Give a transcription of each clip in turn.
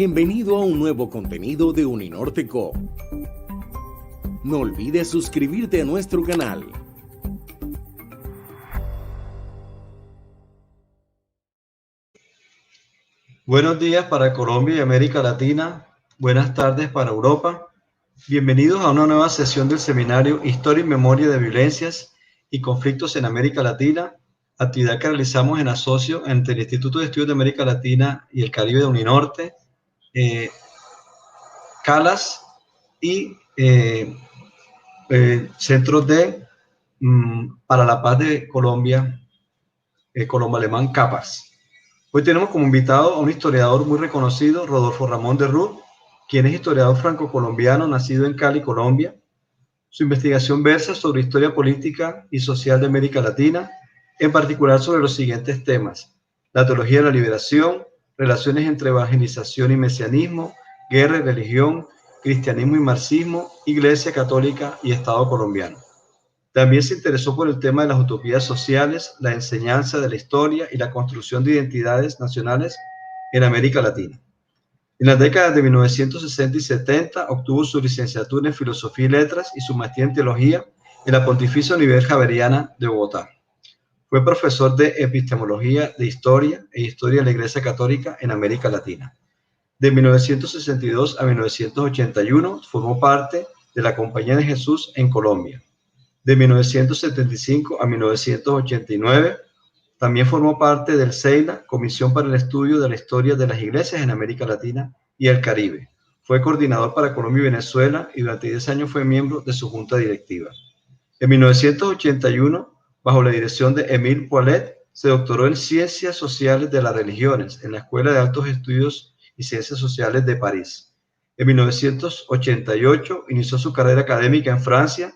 Bienvenido a un nuevo contenido de Uninorte Co. No olvides suscribirte a nuestro canal. Buenos días para Colombia y América Latina. Buenas tardes para Europa. Bienvenidos a una nueva sesión del seminario Historia y Memoria de Violencias y Conflictos en América Latina, actividad que realizamos en asocio entre el Instituto de Estudios de América Latina y el Caribe de Uninorte, CALAS y Centros para la Paz de Colombia, Colombo Alemán, CAPAS. Hoy tenemos como invitado a un historiador muy reconocido, Rodolfo Ramón de Rut, quien es historiador franco-colombiano, nacido en Cali, Colombia. Su investigación versa sobre historia política y social de América Latina, en particular sobre los siguientes temas: la teología de la liberación, relaciones entre evangelización y mesianismo, guerra y religión, cristianismo y marxismo, Iglesia Católica y Estado colombiano. También se interesó por el tema de las utopías sociales, la enseñanza de la historia y la construcción de identidades nacionales en América Latina. En las décadas de 1960 y 70 obtuvo su licenciatura en Filosofía y Letras y su maestría en Teología en la Pontificia Universidad Javeriana de Bogotá. Fue profesor de Epistemología de Historia e Historia de la Iglesia Católica en América Latina. De 1962 a 1981 formó parte de la Compañía de Jesús en Colombia. De 1975 a 1989, también formó parte del CEILA, Comisión para el Estudio de la Historia de las Iglesias en América Latina y el Caribe. Fue coordinador para Colombia y Venezuela y durante 10 años fue miembro de su junta directiva. En 1981, bajo la dirección de Émile Poilet, se doctoró en Ciencias Sociales de las Religiones en la Escuela de Altos Estudios y Ciencias Sociales de París. En 1988 inició su carrera académica en Francia,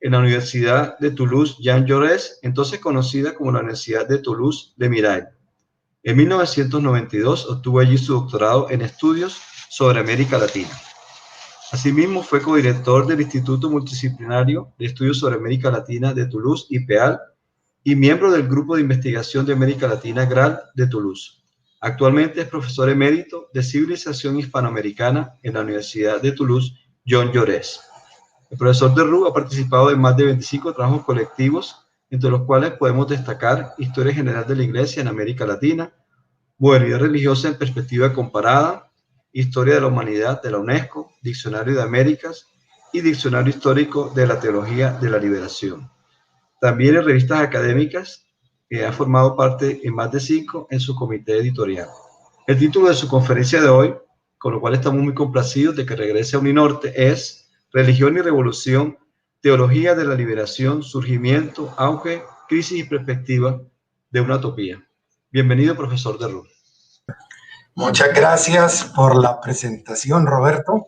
en la Universidad de Toulouse Jean Jaurès, entonces conocida como la Universidad de Toulouse de Mirail. En 1992 obtuvo allí su doctorado en estudios sobre América Latina. Asimismo, fue codirector del Instituto Multidisciplinario de Estudios sobre América Latina de Toulouse, IPEAL, y miembro del Grupo de Investigación de América Latina, GRAL, de Toulouse. Actualmente es profesor emérito de Civilización Hispanoamericana en la Universidad de Toulouse Jean Jaurès. El profesor de Rut ha participado en más de 25 trabajos colectivos, entre los cuales podemos destacar Historia General de la Iglesia en América Latina, Modernidad Religiosa en Perspectiva Comparada, Historia de la Humanidad de la UNESCO, Diccionario de Américas y Diccionario Histórico de la Teología de la Liberación. También en revistas académicas, ha formado parte en más de 5 en su comité editorial. El título de su conferencia de hoy, con lo cual estamos muy complacidos de que regrese a Uninorte, es Religión y Revolución, Teología de la Liberación, Surgimiento, Auge, Crisis y Perspectiva de una Utopía. Bienvenido, profesor de Rut. Muchas gracias por la presentación, Roberto,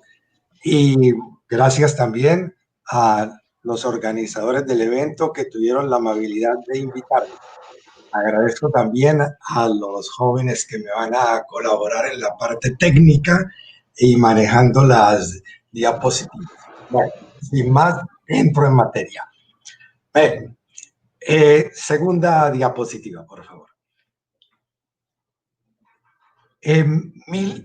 y gracias también a los organizadores del evento que tuvieron la amabilidad de invitarme. Agradezco también a los jóvenes que me van a colaborar en la parte técnica y manejando las diapositivas. Bueno, sin más, entro en materia. Bien, segunda diapositiva, por favor. En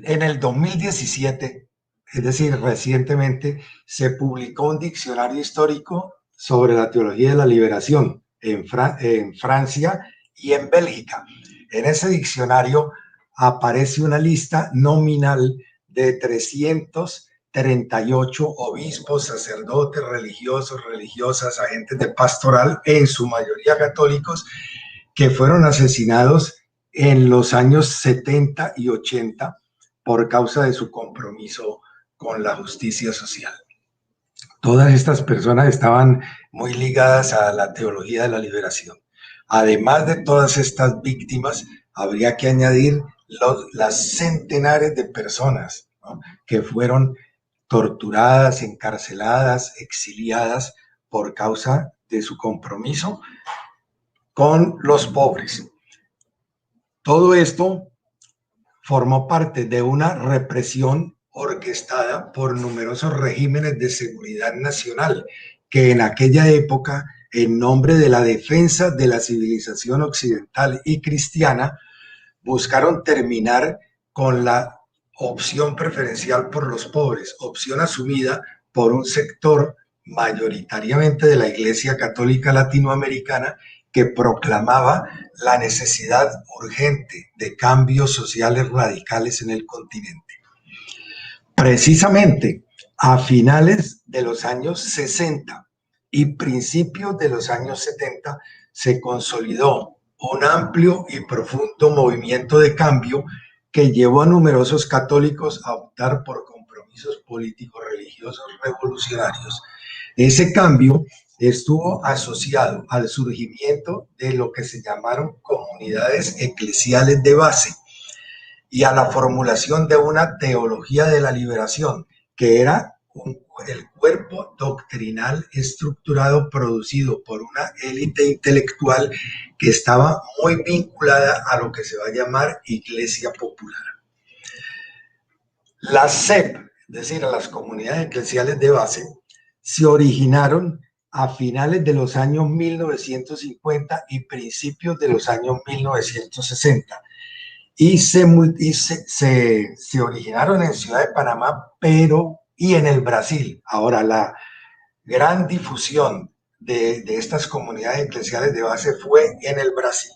el 2017, es decir, recientemente, se publicó un diccionario histórico sobre la teología de la liberación en Francia y en Bélgica. En ese diccionario aparece una lista nominal de 338 obispos, sacerdotes, religiosos, religiosas, agentes de pastoral, en su mayoría católicos, que fueron asesinados en los años 70 y 80 por causa de su compromiso con la justicia social. Todas estas personas estaban muy ligadas a la teología de la liberación. Además de todas estas víctimas, habría que añadir las centenares de personas, ¿no?, que fueron torturadas, encarceladas, exiliadas por causa de su compromiso con los pobres. Todo esto formó parte de una represión orquestada por numerosos regímenes de seguridad nacional que en aquella época, en nombre de la defensa de la civilización occidental y cristiana, buscaron terminar con la opción preferencial por los pobres, opción asumida por un sector mayoritariamente de la Iglesia Católica Latinoamericana que proclamaba la necesidad urgente de cambios sociales radicales en el continente. Precisamente a finales de los años 60 y principios de los años 70 se consolidó un amplio y profundo movimiento de cambio que llevó a numerosos católicos a optar por compromisos políticos religiosos revolucionarios. Ese cambio estuvo asociado al surgimiento de lo que se llamaron comunidades eclesiales de base y a la formulación de una teología de la liberación, que era el cuerpo doctrinal estructurado producido por una élite intelectual que estaba muy vinculada a lo que se va a llamar Iglesia Popular. Las CEP, es decir, las comunidades eclesiales de base, se originaron a finales de los años 1950 y principios de los años 1960 y se originaron en Ciudad de Panamá, y en el Brasil. Ahora, la gran difusión de estas comunidades eclesiales de base fue en el Brasil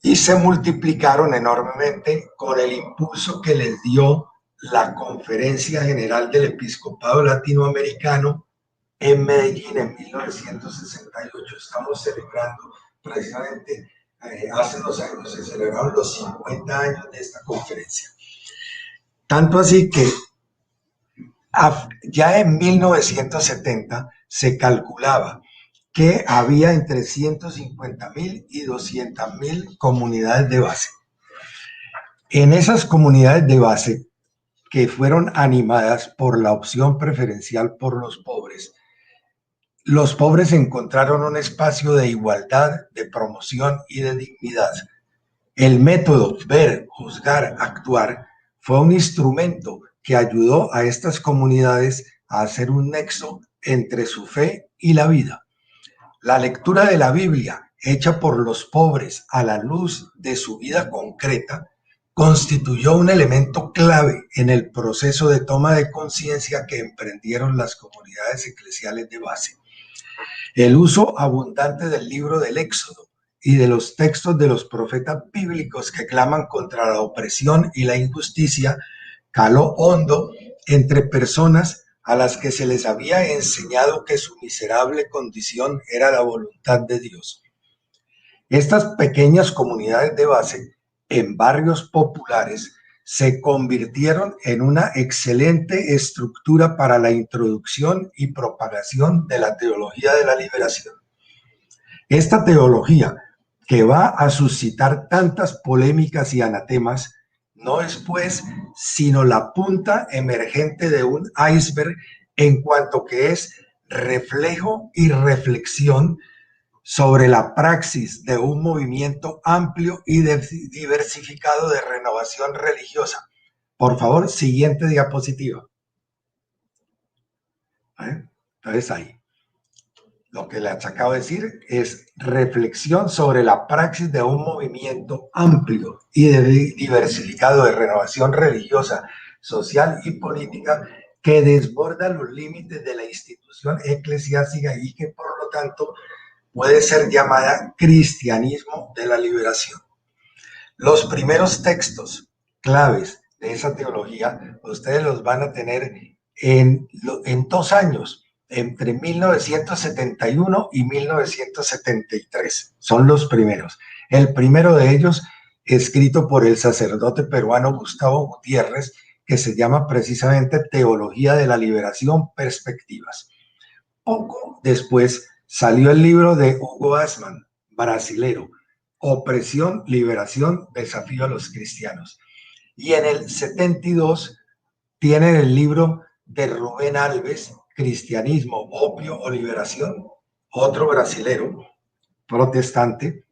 y se multiplicaron enormemente con el impulso que les dio la Conferencia General del Episcopado Latinoamericano en Medellín en 1968. Estamos celebrando precisamente, hace 2 años se celebraron los 50 años de esta conferencia. Tanto así que ya en 1970 se calculaba que había entre 150.000 y 200.000 comunidades de base. En esas comunidades de base, que fueron animadas por la opción preferencial por los pobres encontraron un espacio de igualdad, de promoción y de dignidad. El método ver, juzgar, actuar fue un instrumento que ayudó a estas comunidades a hacer un nexo entre su fe y la vida. La lectura de la Biblia, hecha por los pobres a la luz de su vida concreta, constituyó un elemento clave en el proceso de toma de conciencia que emprendieron las comunidades eclesiales de base. El uso abundante del libro del Éxodo y de los textos de los profetas bíblicos que claman contra la opresión y la injusticia caló hondo entre personas a las que se les había enseñado que su miserable condición era la voluntad de Dios. Estas pequeñas comunidades de base en barrios populares se convirtieron en una excelente estructura para la introducción y propagación de la teología de la liberación. Esta teología, que va a suscitar tantas polémicas y anatemas, no es pues sino la punta emergente de un iceberg en cuanto que es reflejo y reflexión sobre la praxis de un movimiento amplio y diversificado de renovación religiosa. Por favor, siguiente diapositiva. Entonces ahí, lo que les acabo de decir es reflexión sobre la praxis de un movimiento amplio y diversificado de renovación religiosa, social y política que desborda los límites de la institución eclesiástica y que por lo tanto puede ser llamada cristianismo de la liberación. Los primeros textos claves de esa teología, ustedes los van a tener en 2 años, entre 1971 y 1973. Son los primeros. El primero de ellos, escrito por el sacerdote peruano Gustavo Gutiérrez, que se llama precisamente Teología de la Liberación, Perspectivas. Poco después salió el libro de Hugo Asman, brasilero, Opresión, Liberación, Desafío a los Cristianos. Y en el 72 tienen el libro de Rubén Alves, Cristianismo, Opio o Liberación, otro brasilero, protestante,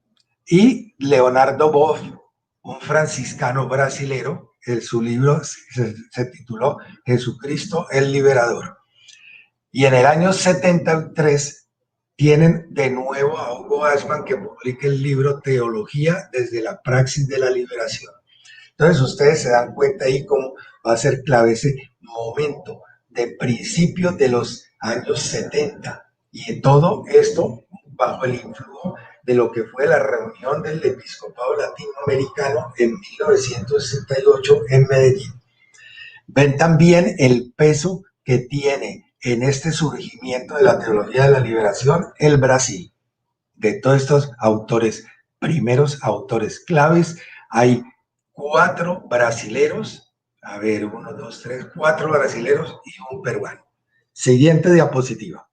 y Leonardo Boff, un franciscano brasilero. Su libro se tituló Jesucristo el Liberador. Y en el año 73 tienen de nuevo a Hugo Asman, que publica el libro Teología desde la Praxis de la Liberación. Entonces ustedes se dan cuenta ahí cómo va a ser clave ese momento de principios de los años 70 y todo esto bajo el influjo de lo que fue la reunión del episcopado latinoamericano en 1968 en Medellín. Ven también el peso que tiene en este surgimiento de la teología de la liberación el Brasil. De todos estos autores, primeros autores claves, hay 4 brasileros, a ver, 1, 2, 3, 4 brasileros y un peruano. Siguiente diapositiva.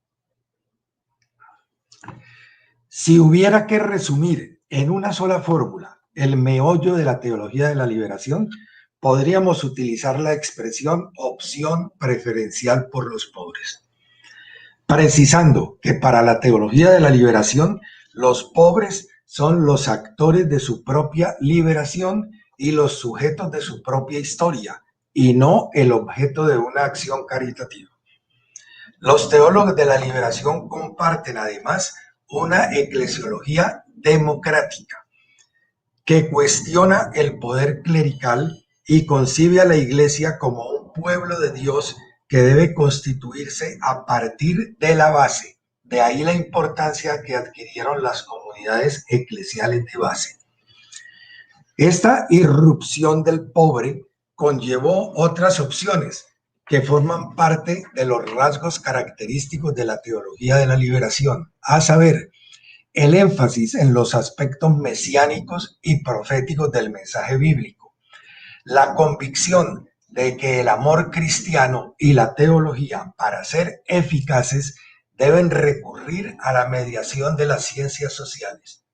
Si hubiera que resumir en una sola fórmula el meollo de la teología de la liberación, podríamos utilizar la expresión opción preferencial por los pobres, precisando que para la teología de la liberación, los pobres son los actores de su propia liberación y los sujetos de su propia historia, y no el objeto de una acción caritativa. Los teólogos de la liberación comparten además una eclesiología democrática que cuestiona el poder clerical y concibe a la Iglesia como un pueblo de Dios que debe constituirse a partir de la base. De ahí la importancia que adquirieron las comunidades eclesiales de base. Esta irrupción del pobre conllevó otras opciones que forman parte de los rasgos característicos de la teología de la liberación, a saber, el énfasis en los aspectos mesiánicos y proféticos del mensaje bíblico, la convicción de que el amor cristiano y la teología, para ser eficaces, deben recurrir a la mediación de las ciencias sociales,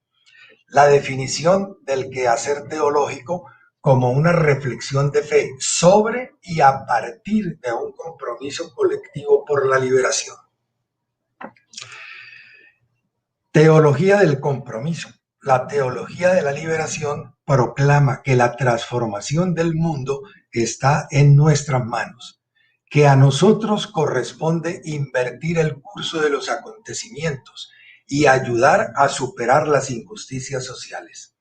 la definición del quehacer teológico como una reflexión de fe sobre y a partir de un compromiso colectivo por la liberación. Teología del compromiso. La teología de la liberación proclama que la transformación del mundo está en nuestras manos, que a nosotros corresponde invertir el curso de los acontecimientos y ayudar a superar las injusticias sociales.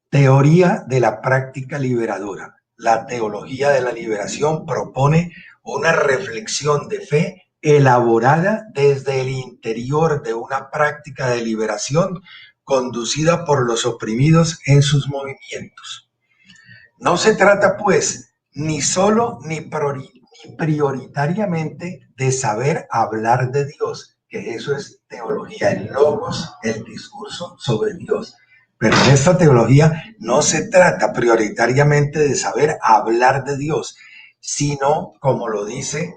Teoría de la práctica liberadora. La teología de la liberación propone una reflexión de fe elaborada desde el interior de una práctica de liberación conducida por los oprimidos en sus movimientos. No se trata, pues, ni solo ni prioritariamente de saber hablar de Dios, que eso es teología, el logos, el discurso sobre Dios. Pero en esta teología no se trata prioritariamente de saber hablar de Dios, sino, como lo dice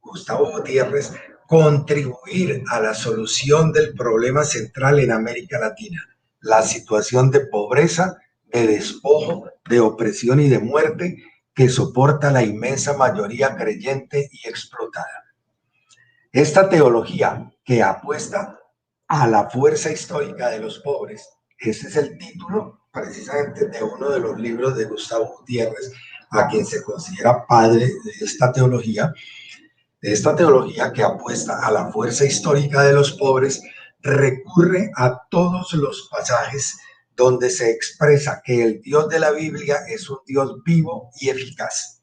Gustavo Gutiérrez, contribuir a la solución del problema central en América Latina, la situación de pobreza, de despojo, de opresión y de muerte que soporta la inmensa mayoría creyente y explotada. Esta teología que apuesta a la fuerza histórica de los pobres, ese es el título precisamente de uno de los libros de Gustavo Gutiérrez, a quien se considera padre de esta teología que apuesta a la fuerza histórica de los pobres, recurre a todos los pasajes donde se expresa que el Dios de la Biblia es un Dios vivo y eficaz.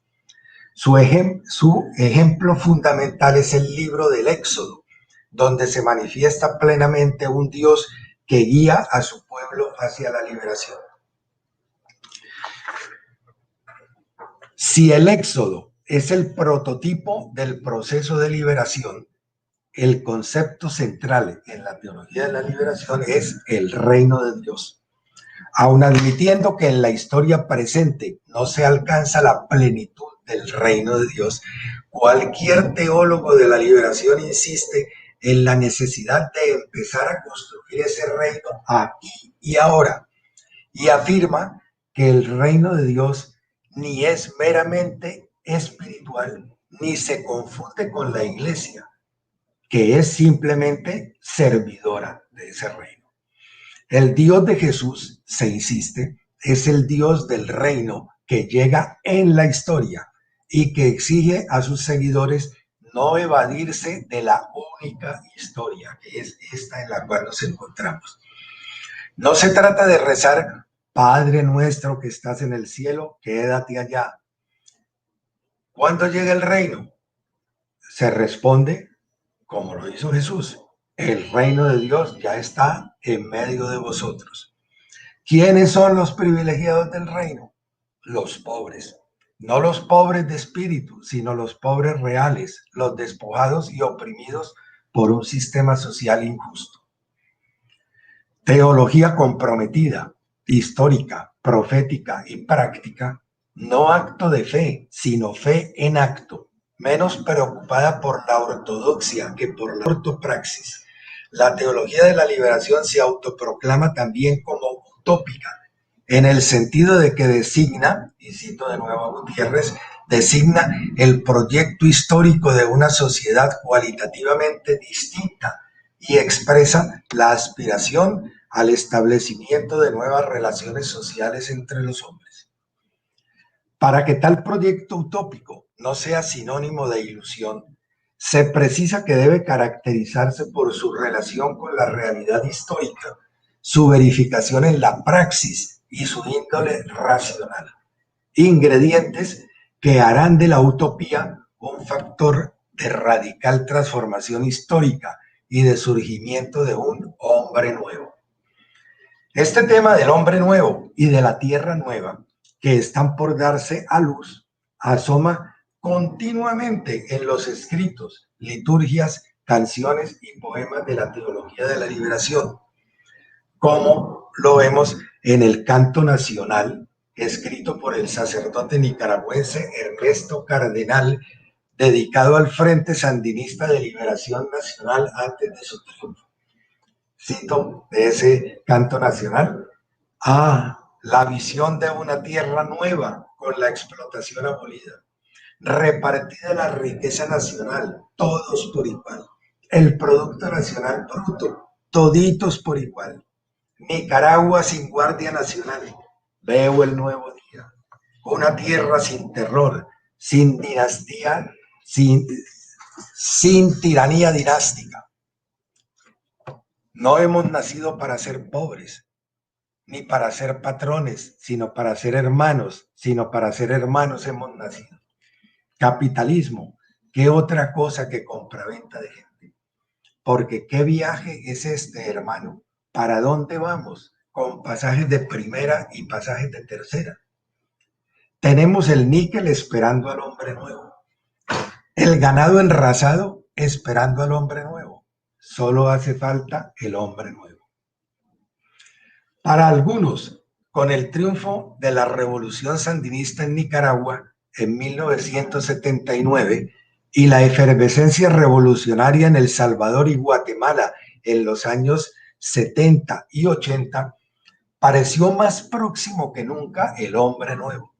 Su ejemplo fundamental es el libro del Éxodo, donde se manifiesta plenamente un Dios que guía a su pueblo hacia la liberación. Si el Éxodo es el prototipo del proceso de liberación, el concepto central en la teología de la liberación es el reino de Dios. Aun admitiendo que en la historia presente no se alcanza la plenitud del reino de Dios, cualquier teólogo de la liberación insiste en la necesidad de empezar a construir ese reino aquí y ahora, y afirma que el reino de Dios ni es meramente espiritual, ni se confunde con la iglesia, que es simplemente servidora de ese reino. El Dios de Jesús, se insiste, es el Dios del reino que llega en la historia y que exige a sus seguidores no evadirse de la única historia, que es esta en la cual nos encontramos. No se trata de rezar Padre nuestro que estás en el cielo, quédate allá. ¿Cuándo llega el reino? Se responde como lo hizo Jesús. El reino de Dios ya está en medio de vosotros. ¿Quiénes son los privilegiados del reino? Los pobres. No los pobres de espíritu, sino los pobres reales, los despojados y oprimidos por un sistema social injusto. Teología comprometida, histórica, profética y práctica, no acto de fe, sino fe en acto, menos preocupada por la ortodoxia que por la ortopraxis. La teología de la liberación se autoproclama también como utópica, en el sentido de que designa, y cito de nuevo a Gutiérrez, designa el proyecto histórico de una sociedad cualitativamente distinta y expresa la aspiración al establecimiento de nuevas relaciones sociales entre los hombres. Para que tal proyecto utópico no sea sinónimo de ilusión, se precisa que debe caracterizarse por su relación con la realidad histórica, su verificación en la praxis y su índole racional, ingredientes que harán de la utopía un factor de radical transformación histórica y de surgimiento de un hombre nuevo. Este tema del hombre nuevo y de la tierra nueva que están por darse a luz asoma continuamente en los escritos, liturgias, canciones y poemas de la teología de la liberación, como lo vemos en el canto nacional escrito por el sacerdote nicaragüense Ernesto Cardenal, dedicado al Frente Sandinista de Liberación Nacional antes de su triunfo. Cito de ese canto nacional: la visión de una tierra nueva con la explotación abolida, repartida la riqueza nacional, todos por igual, el producto nacional bruto, toditos por igual. Nicaragua sin guardia nacional, veo el nuevo día, una tierra sin terror, sin dinastía, sin tiranía dinástica. No hemos nacido para ser pobres, ni para ser patrones, sino para ser hermanos, hemos nacido. Capitalismo, ¿qué otra cosa que compraventa de gente? Porque ¿qué viaje es este, hermano? ¿Para dónde vamos? Con pasajes de primera y pasajes de tercera. Tenemos el níquel esperando al hombre nuevo, el ganado enrasado esperando al hombre nuevo. Solo hace falta el hombre nuevo. Para algunos, con el triunfo de la revolución sandinista en Nicaragua en 1979 y la efervescencia revolucionaria en El Salvador y Guatemala en los años 70 y 80, pareció más próximo que nunca el hombre nuevo.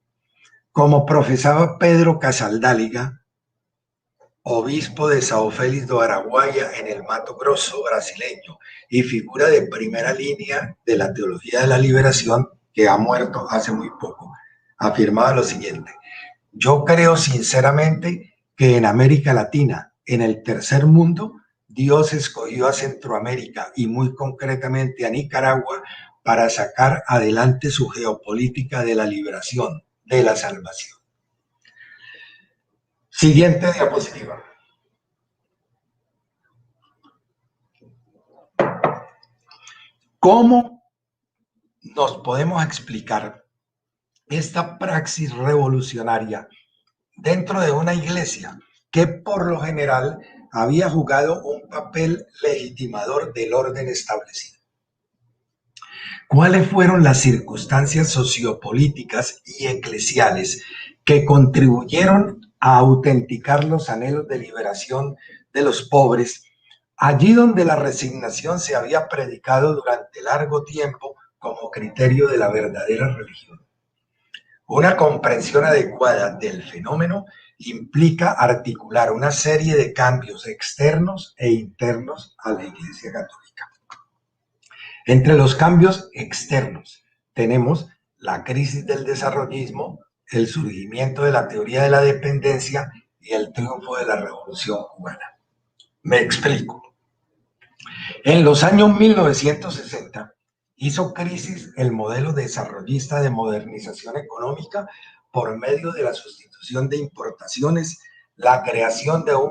Como profesaba Pedro Casaldáliga, obispo de São Félix do Araguaia en el Mato Grosso brasileño y figura de primera línea de la teología de la liberación, que ha muerto hace muy poco, afirmaba lo siguiente: yo creo sinceramente que en América Latina, en el tercer mundo, Dios escogió a Centroamérica y muy concretamente a Nicaragua para sacar adelante su geopolítica de la liberación, de la salvación. Siguiente diapositiva. ¿Cómo nos podemos explicar esta praxis revolucionaria dentro de una iglesia que por lo general había jugado un papel legitimador del orden establecido? ¿Cuáles fueron las circunstancias sociopolíticas y eclesiales que contribuyeron a autenticar los anhelos de liberación de los pobres, allí donde la resignación se había predicado durante largo tiempo como criterio de la verdadera religión? Una comprensión adecuada del fenómeno implica articular una serie de cambios externos e internos a la Iglesia Católica. Entre los cambios externos tenemos la crisis del desarrollismo, el surgimiento de la teoría de la dependencia y el triunfo de la Revolución Cubana. Me explico. En los años 1960 hizo crisis el modelo desarrollista de modernización económica por medio de la sustitución de importaciones, la creación de un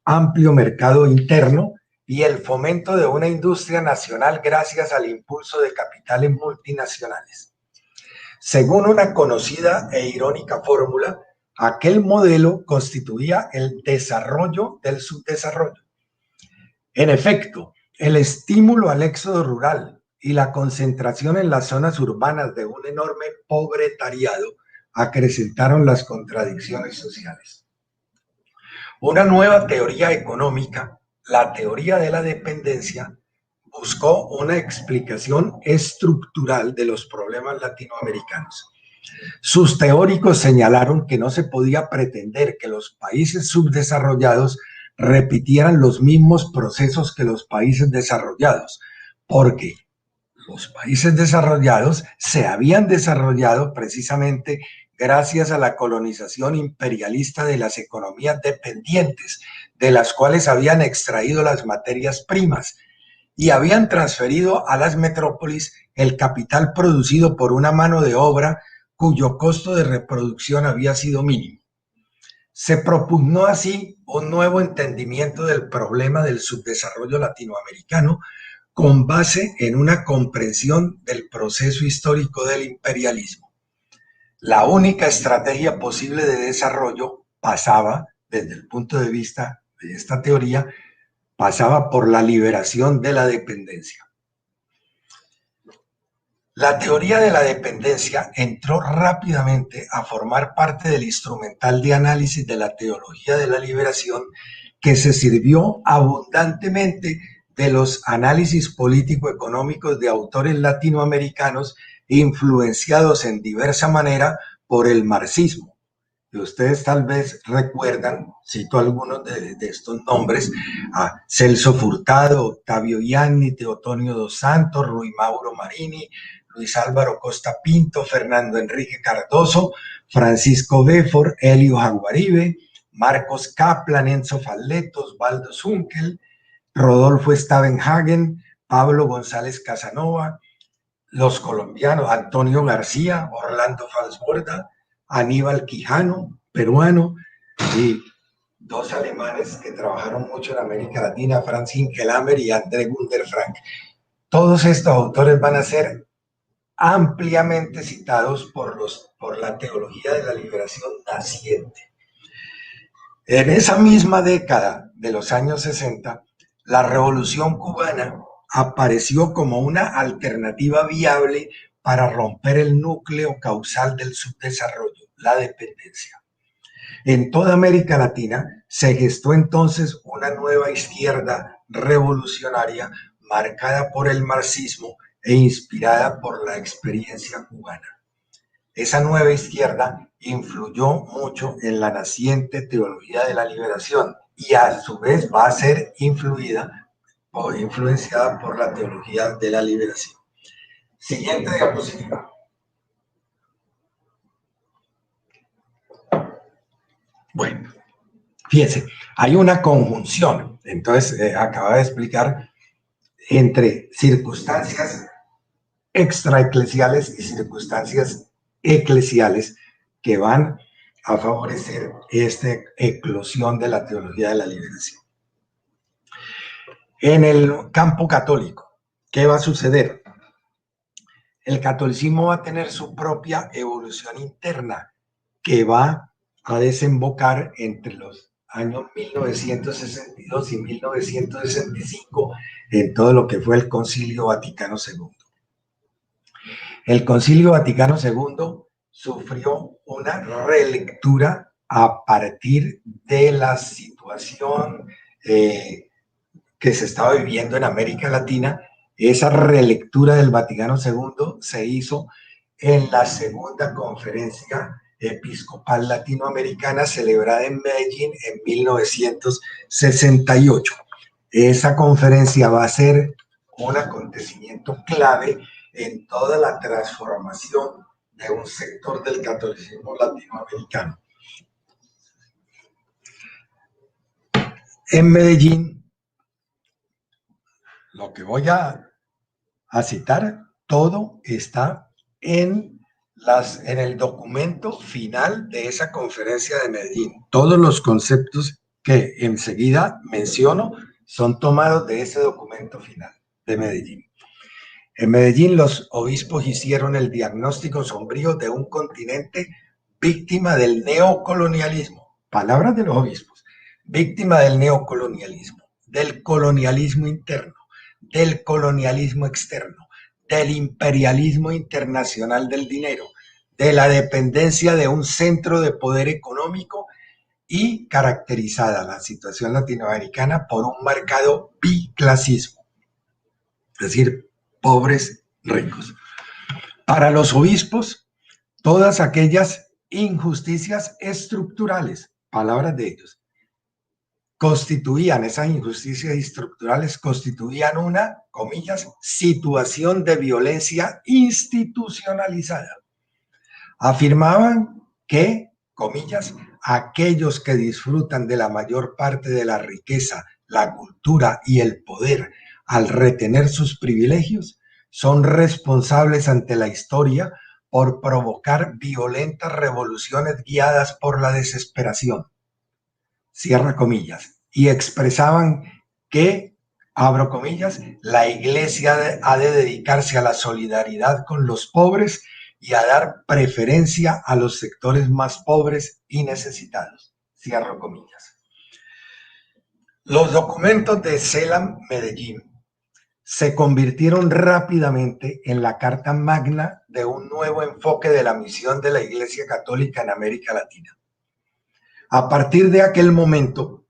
amplio mercado interno y el fomento de una industria nacional gracias al impulso de capitales multinacionales. Según una conocida e irónica fórmula, aquel modelo constituía el desarrollo del subdesarrollo. En efecto, el estímulo al éxodo rural y la concentración en las zonas urbanas de un enorme pobretariado acrecentaron las contradicciones sociales. Una nueva teoría económica, la teoría de la dependencia, buscó una explicación estructural de los problemas latinoamericanos. Sus teóricos señalaron que no se podía pretender que los países subdesarrollados repitieran los mismos procesos que los países desarrollados, porque los países desarrollados se habían desarrollado precisamente gracias a la colonización imperialista de las economías dependientes, de las cuales habían extraído las materias primas y habían transferido a las metrópolis el capital producido por una mano de obra cuyo costo de reproducción había sido mínimo. Se propugnó así un nuevo entendimiento del problema del subdesarrollo latinoamericano con base en una comprensión del proceso histórico del imperialismo. La única estrategia posible de desarrollo pasaba, desde el punto de vista de esta teoría, pasaba por la liberación de la dependencia. La teoría de la dependencia entró rápidamente a formar parte del instrumental de análisis de la teología de la liberación, que se sirvió abundantemente de los análisis político-económicos de autores latinoamericanos influenciados en diversa manera por el marxismo. Y ustedes tal vez recuerdan, cito algunos de estos nombres, a Celso Furtado, Octavio Ianni, Teotonio dos Santos, Rui Mauro Marini, Luis Álvaro Costa Pinto, Fernando Enrique Cardoso, Francisco Béfort, Helio Jaguaribe, Marcos Kaplan, Enzo Falletto, Osvaldo Zunkel, Rodolfo Stavenhagen, Pablo González Casanova, los colombianos Antonio García, Orlando Falsborda, Aníbal Quijano, peruano, y dos alemanes que trabajaron mucho en América Latina, Franz Hinkelhammer y André Gunder Frank. Todos estos autores van a ser ampliamente citados por la teología de la liberación naciente. En esa misma década de los años 60, la Revolución Cubana apareció como una alternativa viable para romper el núcleo causal del subdesarrollo, la dependencia. En toda América Latina se gestó entonces una nueva izquierda revolucionaria marcada por el marxismo e inspirada por la experiencia cubana. Esa nueva izquierda influyó mucho en la naciente teología de la liberación y a su vez va a ser influida o influenciada por la teología de la liberación. Siguiente diapositiva. Bueno, fíjense, hay una conjunción, entonces acaba de explicar, entre circunstancias extraeclesiales y circunstancias eclesiales que van a favorecer esta eclosión de la teología de la liberación. En el campo católico, ¿qué va a suceder? El catolicismo va a tener su propia evolución interna que va a desembocar entre los años 1962 y 1965 en todo lo que fue el Concilio Vaticano II. El Concilio Vaticano II sufrió una relectura a partir de la situación que se estaba viviendo en América Latina. Esa relectura del Vaticano II se hizo en la segunda conferencia episcopal latinoamericana celebrada en Medellín en 1968. Esa conferencia va a ser un acontecimiento clave en toda la transformación de un sector del catolicismo latinoamericano. En Medellín, lo que voy a citar todo está en el documento final de esa conferencia de Medellín. Todos los conceptos que enseguida menciono son tomados de ese documento final de Medellín. En Medellín, los obispos hicieron el diagnóstico sombrío de un continente víctima del neocolonialismo. Palabras de los obispos. Víctima del neocolonialismo, del colonialismo interno, del colonialismo externo, del imperialismo internacional del dinero, de la dependencia de un centro de poder económico y caracterizada la situación latinoamericana por un marcado biclasismo, es decir, pobres, ricos. Para los obispos, todas aquellas injusticias estructurales, palabras de ellos, esas injusticias estructurales constituían una, comillas, situación de violencia institucionalizada. Afirmaban que, comillas, aquellos que disfrutan de la mayor parte de la riqueza, la cultura y el poder al retener sus privilegios, son responsables ante la historia por provocar violentas revoluciones guiadas por la desesperación. Cierra comillas. Y expresaban que, abro comillas, la Iglesia ha de dedicarse a la solidaridad con los pobres y a dar preferencia a los sectores más pobres y necesitados. Cierro comillas. Los documentos de CELAM Medellín se convirtieron rápidamente en la carta magna de un nuevo enfoque de la misión de la Iglesia Católica en América Latina. A partir de aquel momento,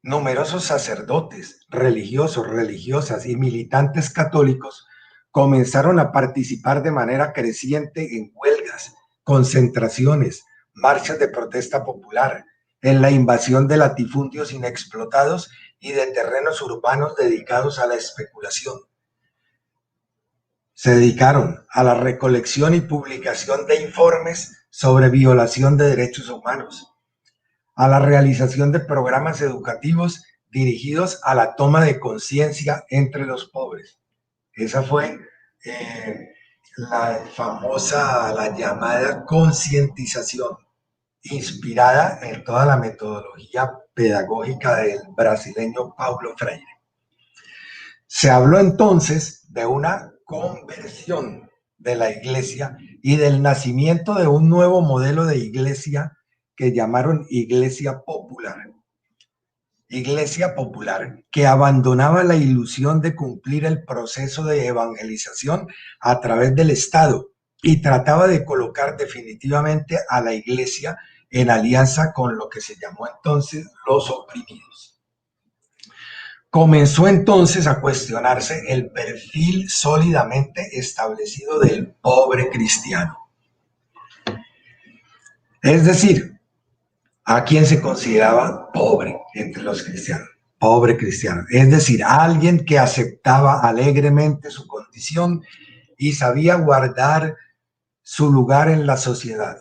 numerosos sacerdotes, religiosos, religiosas y militantes católicos comenzaron a participar de manera creciente en huelgas, concentraciones, marchas de protesta popular, en la invasión de latifundios inexplotados y de terrenos urbanos dedicados a la especulación. Se dedicaron a la recolección y publicación de informes sobre violación de derechos humanos, a la realización de programas educativos dirigidos a la toma de conciencia entre los pobres. Esa fue la llamada concientización, inspirada en toda la metodología pedagógica del brasileño Paulo Freire. Se habló entonces de una conversión de la iglesia y del nacimiento de un nuevo modelo de iglesia que llamaron Iglesia Popular. Iglesia Popular, que abandonaba la ilusión de cumplir el proceso de evangelización a través del Estado y trataba de colocar definitivamente a la iglesia en alianza con lo que se llamó entonces los oprimidos. Comenzó entonces a cuestionarse el perfil sólidamente establecido del pobre cristiano. Es decir, ¿a quién se consideraba pobre entre los cristianos? Pobre cristiano. Es decir, a alguien que aceptaba alegremente su condición y sabía guardar su lugar en la sociedad,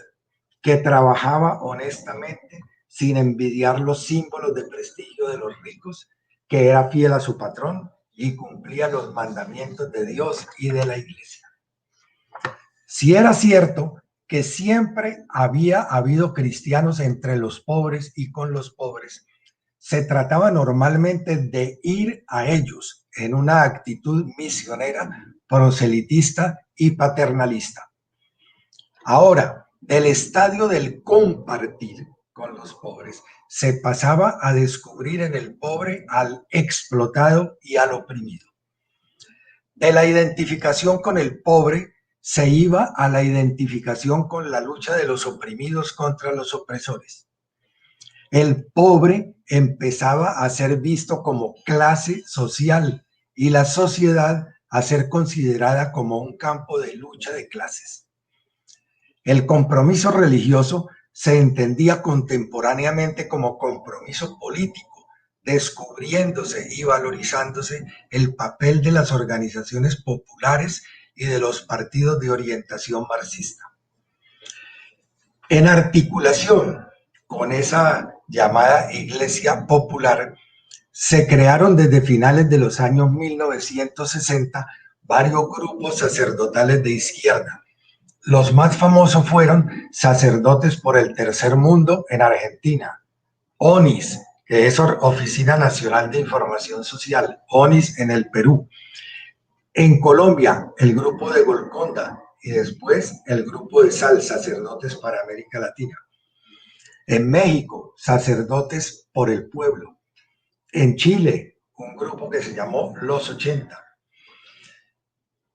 que trabajaba honestamente sin envidiar los símbolos de prestigio de los ricos, que era fiel a su patrón y cumplía los mandamientos de Dios y de la iglesia. Si era cierto que siempre había habido cristianos entre los pobres y con los pobres, se trataba normalmente de ir a ellos en una actitud misionera, proselitista y paternalista. Ahora, del estadio del compartir con los pobres, se pasaba a descubrir en el pobre al explotado y al oprimido. De la identificación con el pobre se iba a la identificación con la lucha de los oprimidos contra los opresores. El pobre empezaba a ser visto como clase social y la sociedad a ser considerada como un campo de lucha de clases. El compromiso religioso se entendía contemporáneamente como compromiso político, descubriéndose y valorizándose el papel de las organizaciones populares y de los partidos de orientación marxista. En articulación con esa llamada Iglesia Popular, se crearon desde finales de los años 1960 varios grupos sacerdotales de izquierda. Los más famosos fueron Sacerdotes por el Tercer Mundo en Argentina, ONIS, que es Oficina Nacional de Información Social, ONIS en el Perú. En Colombia, el grupo de Golconda y después el grupo de SAL, Sacerdotes para América Latina. En México, Sacerdotes por el Pueblo. En Chile, un grupo que se llamó Los 80.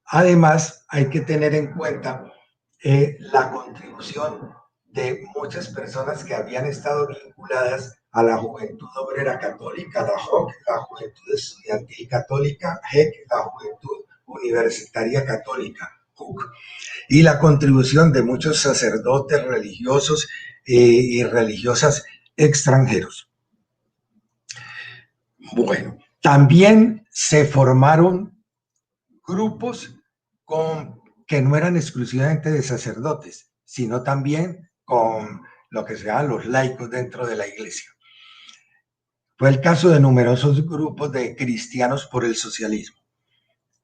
Además, hay que tener en cuenta la contribución de muchas personas que habían estado vinculadas a la Juventud Obrera Católica, la JOC, la Juventud Estudiantil Católica, JEC, la Juventud Universitaria Católica, JUC, y la contribución de muchos sacerdotes religiosos y religiosas extranjeros. Bueno, también se formaron grupos que no eran exclusivamente de sacerdotes, sino también con lo que se llaman los laicos dentro de la iglesia. Fue el caso de numerosos grupos de cristianos por el socialismo,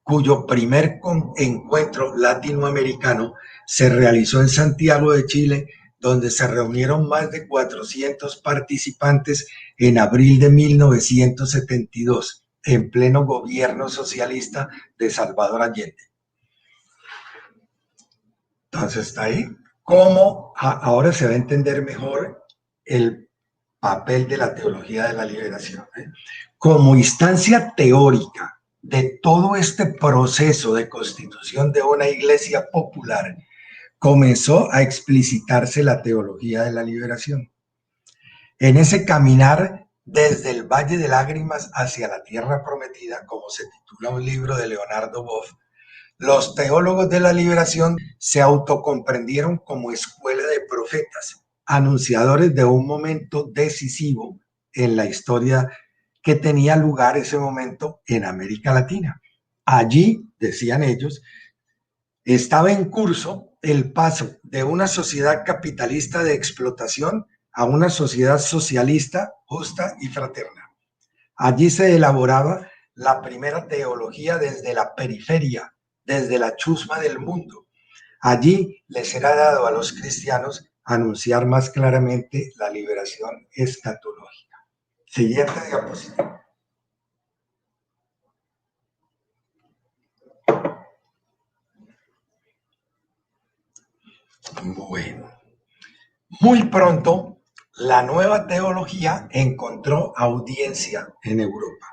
cuyo primer encuentro latinoamericano se realizó en Santiago de Chile, donde se reunieron más de 400 participantes en abril de 1972, en pleno gobierno socialista de Salvador Allende. Entonces está ahí. ¿Cómo ahora se va a entender mejor el papel de la teología de la liberación? Como instancia teórica de todo este proceso de constitución de una iglesia popular, comenzó a explicitarse la teología de la liberación. En ese caminar desde el Valle de Lágrimas hacia la Tierra Prometida, como se titula un libro de Leonardo Boff, los teólogos de la liberación se autocomprendieron como escuela de profetas, anunciadores de un momento decisivo en la historia que tenía lugar ese momento en América Latina. Allí, decían ellos, estaba en curso el paso de una sociedad capitalista de explotación a una sociedad socialista, justa y fraterna. Allí se elaboraba la primera teología desde la periferia, desde la chusma del mundo. Allí les era dado a los cristianos anunciar más claramente la liberación escatológica. Siguiente diapositiva. Bueno, muy pronto la nueva teología encontró audiencia en Europa.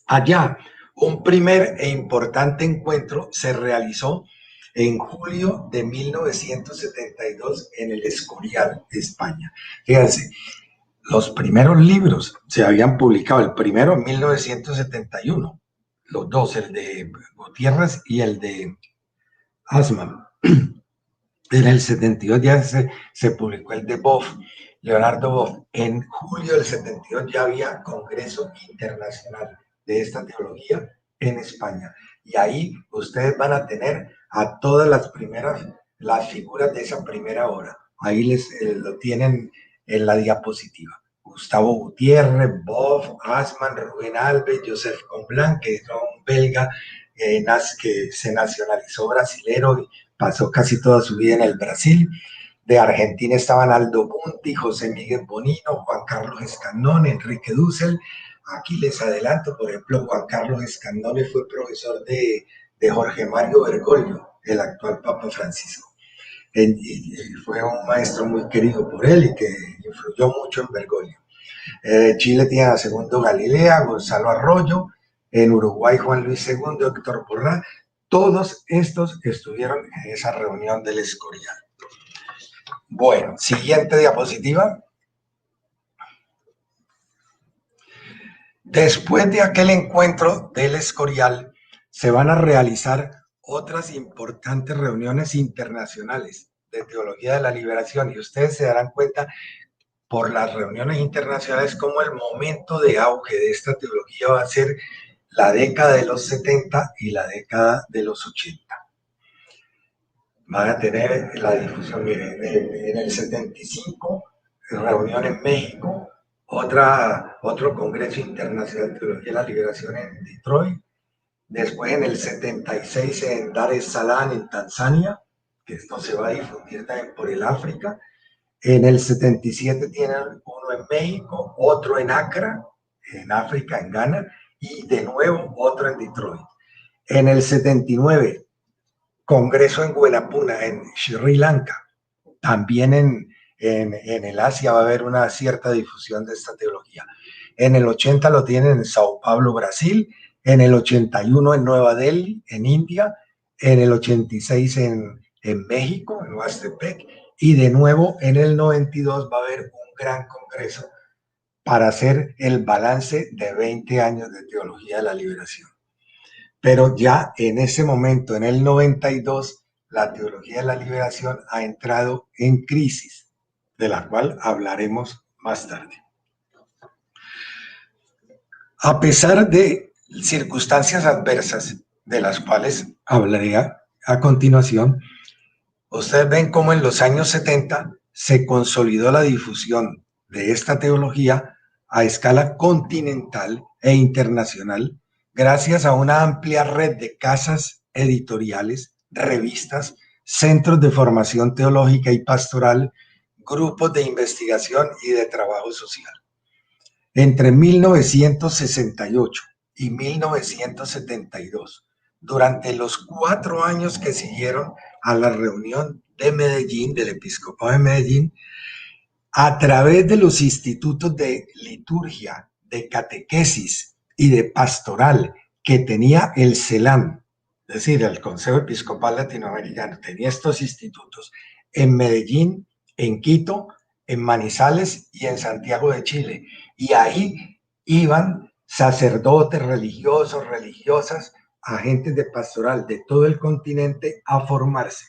Allá, un primer e importante encuentro se realizó en julio de 1972 en el Escorial, España. Fíjense, los primeros libros se habían publicado, el primero en 1971, los dos, el de Gutiérrez y el de Assmann. En el 72 ya se publicó el de Boff, Leonardo Boff. En julio del 72 ya había Congreso Internacional de esta teología en España. Y ahí ustedes van a tener a todas las figuras de esa primera hora. Ahí lo tienen en la diapositiva. Gustavo Gutiérrez, Boff, Assmann, Rubén Alves, Joseph Comblanc, que era un belga que se nacionalizó brasilero y pasó casi toda su vida en el Brasil. De Argentina estaban Aldo Bunti, José Miguel Bonino, Juan Carlos Escandón, Enrique Dussel. Aquí les adelanto, por ejemplo, Juan Carlos Escandone fue profesor de Jorge Mario Bergoglio, el actual Papa Francisco. Y fue un maestro muy querido por él y que influyó mucho en Bergoglio. Chile tiene a Segundo Galilea, Gonzalo Arroyo, en Uruguay Juan Luis II, Héctor Borrá. Todos estos estuvieron en esa reunión del Escorial. Bueno, siguiente diapositiva. Después de aquel encuentro del Escorial, se van a realizar otras importantes reuniones internacionales de teología de la liberación, y ustedes se darán cuenta por las reuniones internacionales cómo el momento de auge de esta teología va a ser la década de los 70 y la década de los 80. Van a tener la difusión, miren, en el 75, reunión en México, otro Congreso Internacional de Teología de la Liberación en Detroit, después en el 76 en Dar es Salaam, en Tanzania, que esto se va a difundir también por el África. En el 77 tienen uno en México, otro en Accra, en África, en Ghana, y de nuevo otro en Detroit. En el 79, congreso en Guenapuna, en Sri Lanka. También en el Asia va a haber una cierta difusión de esta teología. En el 80 lo tienen en Sao Paulo, Brasil. En el 81 en Nueva Delhi, en India. En el 86 en México, en Huastepec. Y de nuevo en el 92 va a haber un gran congreso para hacer el balance de 20 años de teología de la liberación. Pero ya en ese momento, en el 92, la teología de la liberación ha entrado en crisis, de la cual hablaremos más tarde. A pesar de circunstancias adversas, de las cuales hablaré a continuación, ustedes ven cómo en los años 70 se consolidó la difusión de esta teología a escala continental e internacional, gracias a una amplia red de casas editoriales, revistas, centros de formación teológica y pastoral, grupos de investigación y de trabajo social. Entre 1968 y 1972, durante los 4 años que siguieron a la reunión de Medellín, del Episcopado de Medellín, a través de los institutos de liturgia, de catequesis y de pastoral que tenía el CELAM, es decir, el Consejo Episcopal Latinoamericano, tenía estos institutos en Medellín, en Quito, en Manizales y en Santiago de Chile. Y ahí iban sacerdotes, religiosos, religiosas, agentes de pastoral de todo el continente a formarse.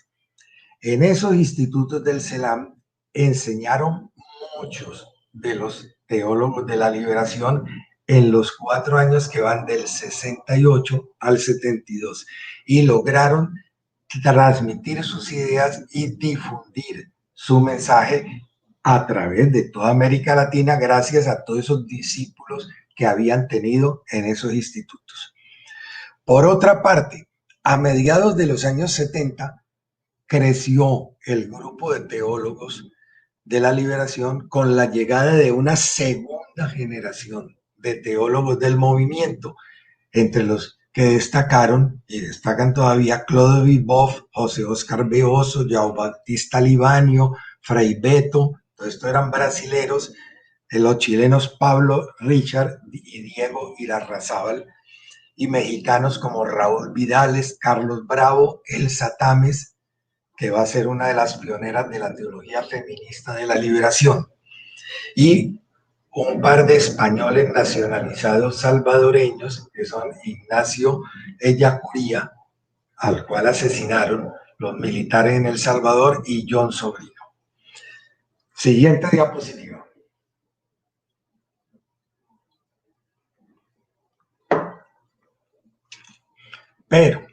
En esos institutos del CELAM enseñaron muchos de los teólogos de la liberación en los 4 años que van del 68 al 72 y lograron transmitir sus ideas y difundir su mensaje a través de toda América Latina gracias a todos esos discípulos que habían tenido en esos institutos. Por otra parte, a mediados de los años 70 creció el grupo de teólogos de la liberación con la llegada de una segunda generación de teólogos del movimiento, entre los que destacaron y destacan todavía Clodovis Boff, José Óscar Beoso, João Batista Libanio, Frei Beto. Todo esto eran brasileros, los chilenos Pablo Richard y Diego Irarrázaval, y mexicanos como Raúl Vidales, Carlos Bravo, Elsa Tames, que va a ser una de las pioneras de la teología feminista de la liberación, y un par de españoles nacionalizados salvadoreños, que son Ignacio Ellacuría, al cual asesinaron los militares en El Salvador, y John Sobrino. Siguiente diapositiva. Pero,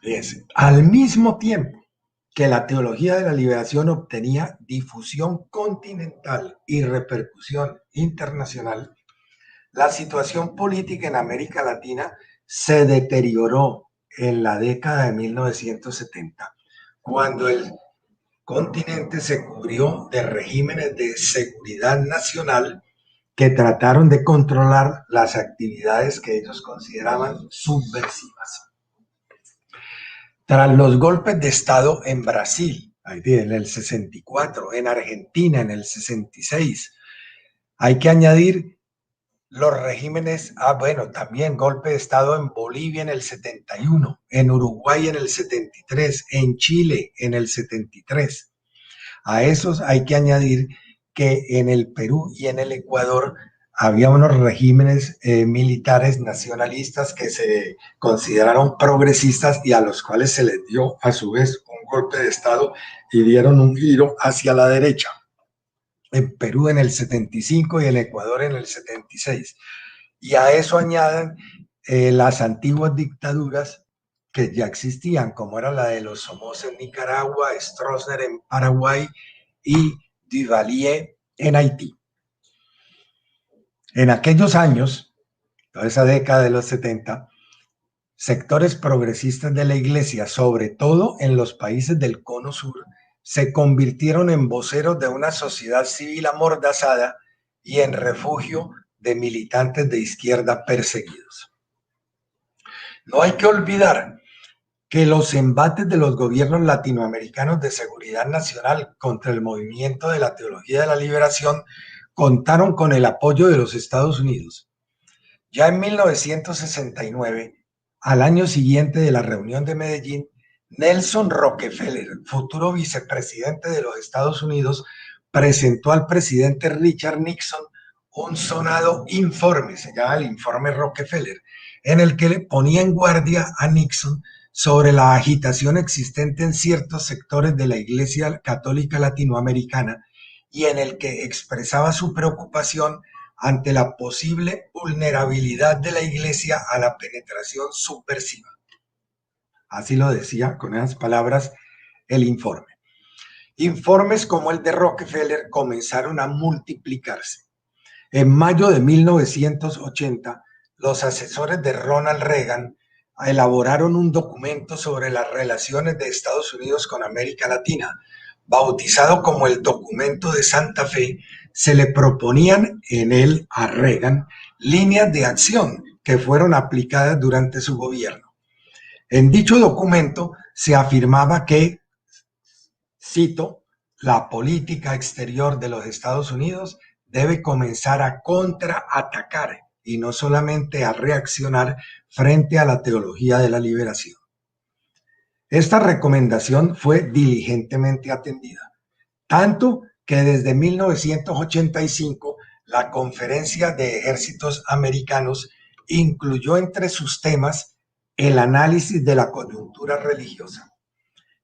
fíjense, al mismo tiempo que la teología de la liberación obtenía difusión continental y repercusión internacional, la situación política en América Latina se deterioró en la década de 1970, cuando el continente se cubrió de regímenes de seguridad nacional que trataron de controlar las actividades que ellos consideraban subversivas. Tras los golpes de Estado en Brasil, en el 64, en Argentina en el 66, hay que añadir los regímenes, también golpe de Estado en Bolivia en el 71, en Uruguay en el 73, en Chile en el 73. A esos hay que añadir que en el Perú y en el Ecuador había unos regímenes militares nacionalistas que se consideraron progresistas y a los cuales se les dio a su vez un golpe de Estado y dieron un giro hacia la derecha. En Perú en el 75 y en Ecuador en el 76. Y a eso añaden las antiguas dictaduras que ya existían, como era la de los Somoza en Nicaragua, Stroessner en Paraguay y Duvalier en Haití. En aquellos años, toda esa década de los 70, sectores progresistas de la iglesia, sobre todo en los países del Cono Sur, se convirtieron en voceros de una sociedad civil amordazada y en refugio de militantes de izquierda perseguidos. No hay que olvidar que los embates de los gobiernos latinoamericanos de seguridad nacional contra el movimiento de la teología de la liberación contaron con el apoyo de los Estados Unidos. Ya en 1969, al año siguiente de la reunión de Medellín, Nelson Rockefeller, futuro vicepresidente de los Estados Unidos, presentó al presidente Richard Nixon un sonado informe, se llama el informe Rockefeller, en el que le ponía en guardia a Nixon sobre la agitación existente en ciertos sectores de la Iglesia Católica Latinoamericana y en el que expresaba su preocupación ante la posible vulnerabilidad de la Iglesia a la penetración subversiva. Así lo decía con esas palabras el informe. Informes como el de Rockefeller comenzaron a multiplicarse. En mayo de 1980, los asesores de Ronald Reagan elaboraron un documento sobre las relaciones de Estados Unidos con América Latina. Bautizado como el Documento de Santa Fe, se le proponían en él a Reagan líneas de acción que fueron aplicadas durante su gobierno. En dicho documento se afirmaba que, cito, la política exterior de los Estados Unidos debe comenzar a contraatacar y no solamente a reaccionar frente a la teología de la liberación. Esta recomendación fue diligentemente atendida, tanto que desde 1985 la Conferencia de Ejércitos Americanos incluyó entre sus temas el análisis de la coyuntura religiosa.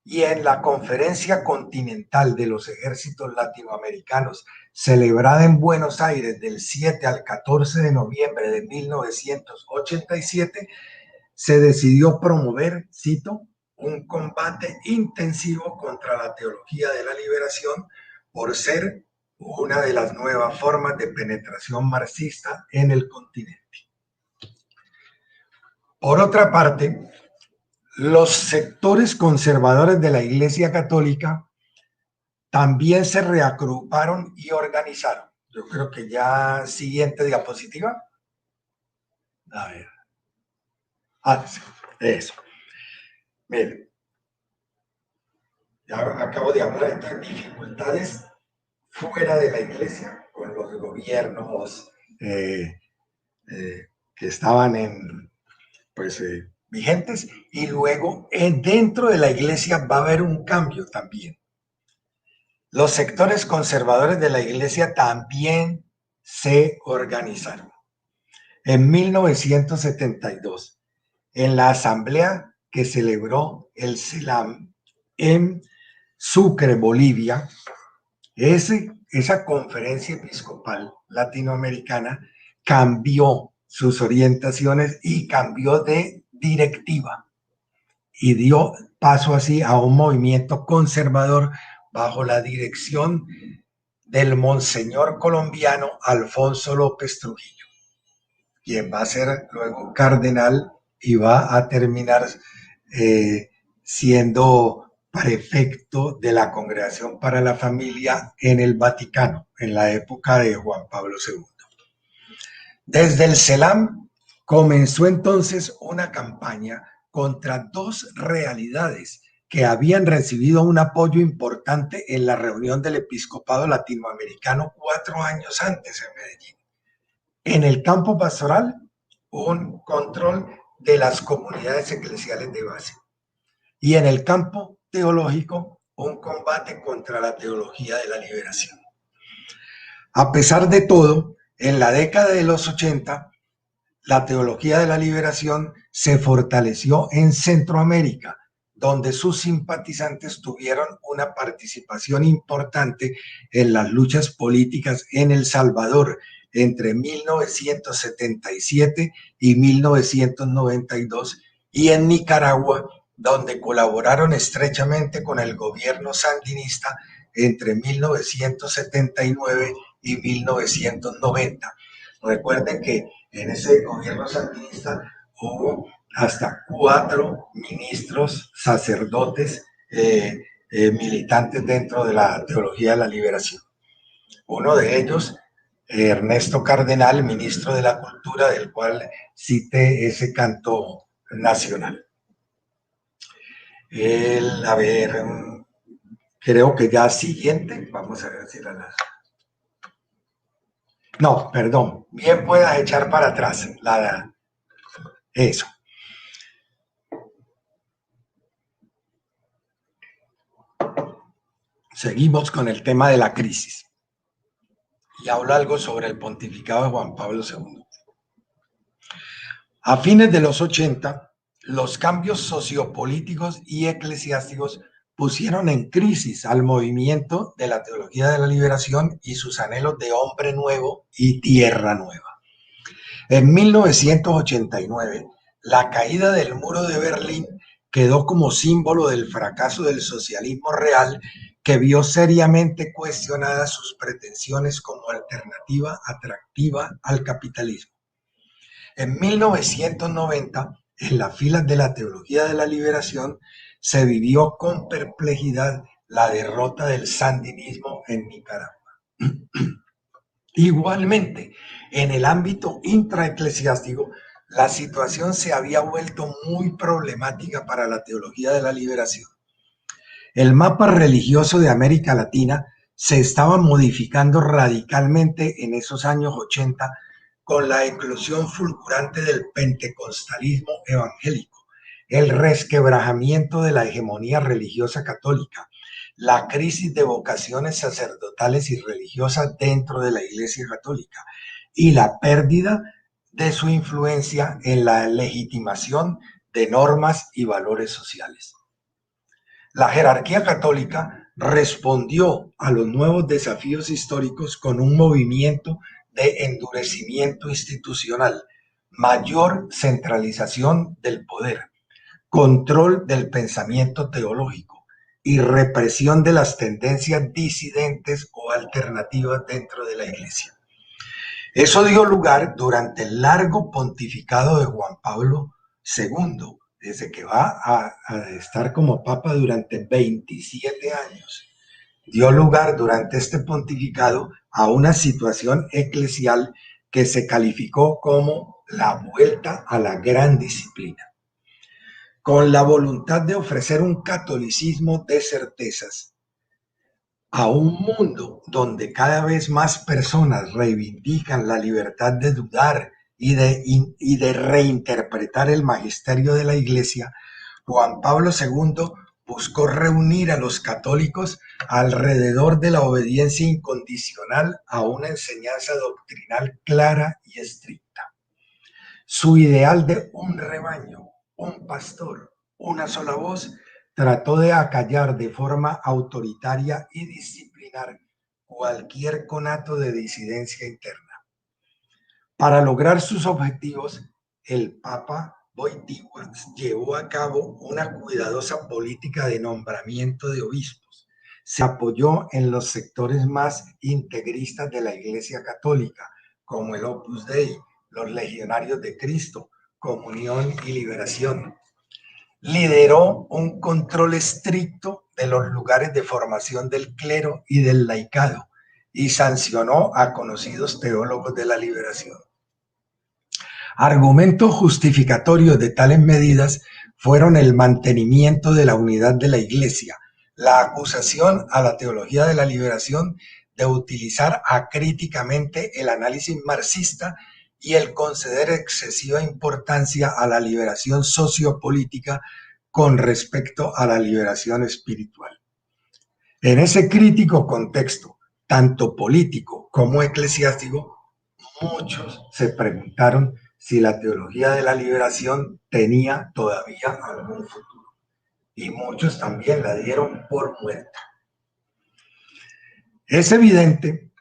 Y en la Conferencia Continental de los Ejércitos Latinoamericanos, celebrada en Buenos Aires del 7 al 14 de noviembre de 1987, se decidió promover, cito, un combate intensivo contra la teología de la liberación por ser una de las nuevas formas de penetración marxista en el continente. Por otra parte, los sectores conservadores de la Iglesia Católica también se reagruparon y organizaron. Yo creo que ya siguiente diapositiva. A ver. Eso. Miren. Ya acabo de hablar de estas dificultades fuera de la Iglesia, con los gobiernos que estaban vigentes, y luego dentro de la Iglesia va a haber un cambio también. Los sectores conservadores de la Iglesia también se organizaron. En 1972, en la asamblea que celebró el CELAM en Sucre, Bolivia, esa conferencia episcopal latinoamericana cambió sus orientaciones y cambió de directiva y dio paso así a un movimiento conservador bajo la dirección del monseñor colombiano Alfonso López Trujillo, quien va a ser luego cardenal y va a terminar siendo prefecto de la Congregación para la Familia en el Vaticano, en la época de Juan Pablo II. Desde el CELAM comenzó entonces una campaña contra dos realidades que habían recibido un apoyo importante en la reunión del episcopado latinoamericano 4 años antes en Medellín. En el campo pastoral, un control de las comunidades eclesiales de base. Y en el campo teológico, un combate contra la teología de la liberación. A pesar de todo, en la década de los 80, la teología de la liberación se fortaleció en Centroamérica, donde sus simpatizantes tuvieron una participación importante en las luchas políticas en El Salvador entre 1977 y 1992, y en Nicaragua, donde colaboraron estrechamente con el gobierno sandinista entre 1979 y 1990. Recuerden que en ese gobierno sandinista hubo hasta 4 ministros, sacerdotes, militantes dentro de la teología de la liberación. Uno de ellos, Ernesto Cardenal, ministro de la Cultura, del cual cité ese canto nacional. A ver, creo que ya siguiente, vamos a decir a las... No, perdón, bien puedas echar para atrás eso. Seguimos con el tema de la crisis y hablo algo sobre el pontificado de Juan Pablo II. A fines de los 80, los cambios sociopolíticos y eclesiásticos pusieron en crisis al movimiento de la teología de la liberación y sus anhelos de hombre nuevo y tierra nueva. En 1989, la caída del muro de Berlín quedó como símbolo del fracaso del socialismo real, que vio seriamente cuestionadas sus pretensiones como alternativa atractiva al capitalismo. En 1990, en las filas de la teología de la liberación, se vivió con perplejidad la derrota del sandinismo en Nicaragua. Igualmente, en el ámbito intraeclesiástico, la situación se había vuelto muy problemática para la teología de la liberación. El mapa religioso de América Latina se estaba modificando radicalmente en esos años 80 con la eclosión fulgurante del pentecostalismo evangélico, el resquebrajamiento de la hegemonía religiosa católica, la crisis de vocaciones sacerdotales y religiosas dentro de la Iglesia Católica y la pérdida de su influencia en la legitimación de normas y valores sociales. La jerarquía católica respondió a los nuevos desafíos históricos con un movimiento de endurecimiento institucional, mayor centralización del poder, control del pensamiento teológico y represión de las tendencias disidentes o alternativas dentro de la Iglesia. Eso dio lugar durante el largo pontificado de Juan Pablo II, desde que va a estar como papa durante 27 años. Dio lugar durante este pontificado a una situación eclesial que se calificó como la vuelta a la gran disciplina. Con la voluntad de ofrecer un catolicismo de certezas a un mundo donde cada vez más personas reivindican la libertad de dudar y de reinterpretar el magisterio de la Iglesia, Juan Pablo II buscó reunir a los católicos alrededor de la obediencia incondicional a una enseñanza doctrinal clara y estricta. Su ideal de un rebaño, un pastor, una sola voz, trató de acallar de forma autoritaria y disciplinar cualquier conato de disidencia interna. Para lograr sus objetivos, el Papa Wojtyła llevó a cabo una cuidadosa política de nombramiento de obispos. Se apoyó en los sectores más integristas de la Iglesia Católica, como el Opus Dei, los Legionarios de Cristo, Comunión y Liberación. Lideró un control estricto de los lugares de formación del clero y del laicado y sancionó a conocidos teólogos de la liberación. Argumentos justificatorios de tales medidas fueron el mantenimiento de la unidad de la Iglesia, la acusación a la teología de la liberación de utilizar acríticamente el análisis marxista y el conceder excesiva importancia a la liberación sociopolítica con respecto a la liberación espiritual. En ese crítico contexto, tanto político como eclesiástico, muchos se preguntaron si la teología de la liberación tenía todavía algún futuro, y muchos también la dieron por muerta. Es evidente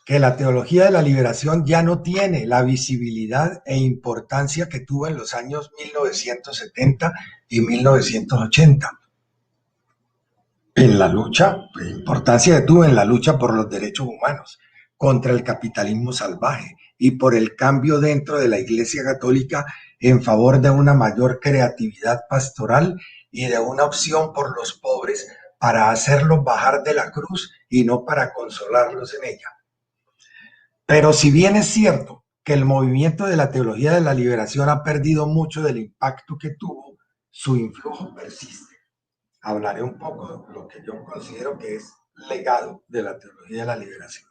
que la teología de la liberación ya no tiene la visibilidad e importancia que tuvo en los años 1970 y 1980. En la lucha, importancia que tuvo en la lucha por los derechos humanos, contra el capitalismo salvaje y por el cambio dentro de la Iglesia Católica en favor de una mayor creatividad pastoral y de una opción por los pobres para hacerlos bajar de la cruz y no para consolarlos en ella. Pero si bien es cierto que el movimiento de la teología de la liberación ha perdido mucho del impacto que tuvo, su influjo persiste. Hablaré un poco de lo que yo considero que es legado de la teología de la liberación.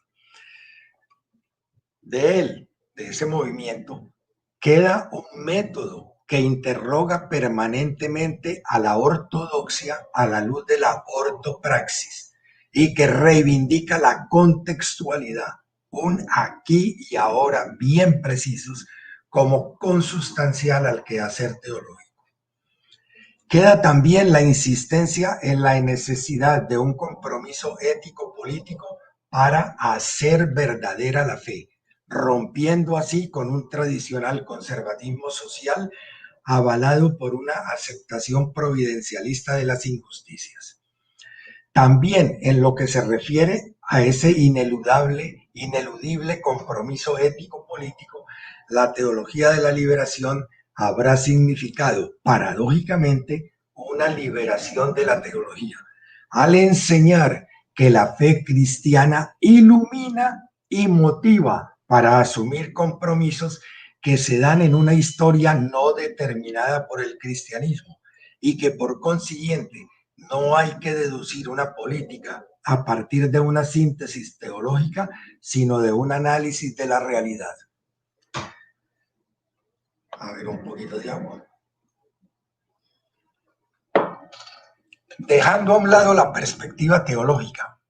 De ese movimiento, queda un método que interroga permanentemente a la ortodoxia a la luz de la ortopraxis y que reivindica la contextualidad, un aquí y ahora bien precisos como consustancial al quehacer teológico. Queda también la insistencia en la necesidad de un compromiso ético-político para hacer verdadera la fe, rompiendo así con un tradicional conservatismo social avalado por una aceptación providencialista de las injusticias. También en lo que se refiere a ese ineludible compromiso ético-político, la teología de la liberación habrá significado, paradójicamente, una liberación de la teología, al enseñar que la fe cristiana ilumina y motiva para asumir compromisos que se dan en una historia no determinada por el cristianismo y que por consiguiente no hay que deducir una política a partir de una síntesis teológica, sino de un análisis de la realidad. A ver, un poquito de agua. Dejando a un lado la perspectiva teológica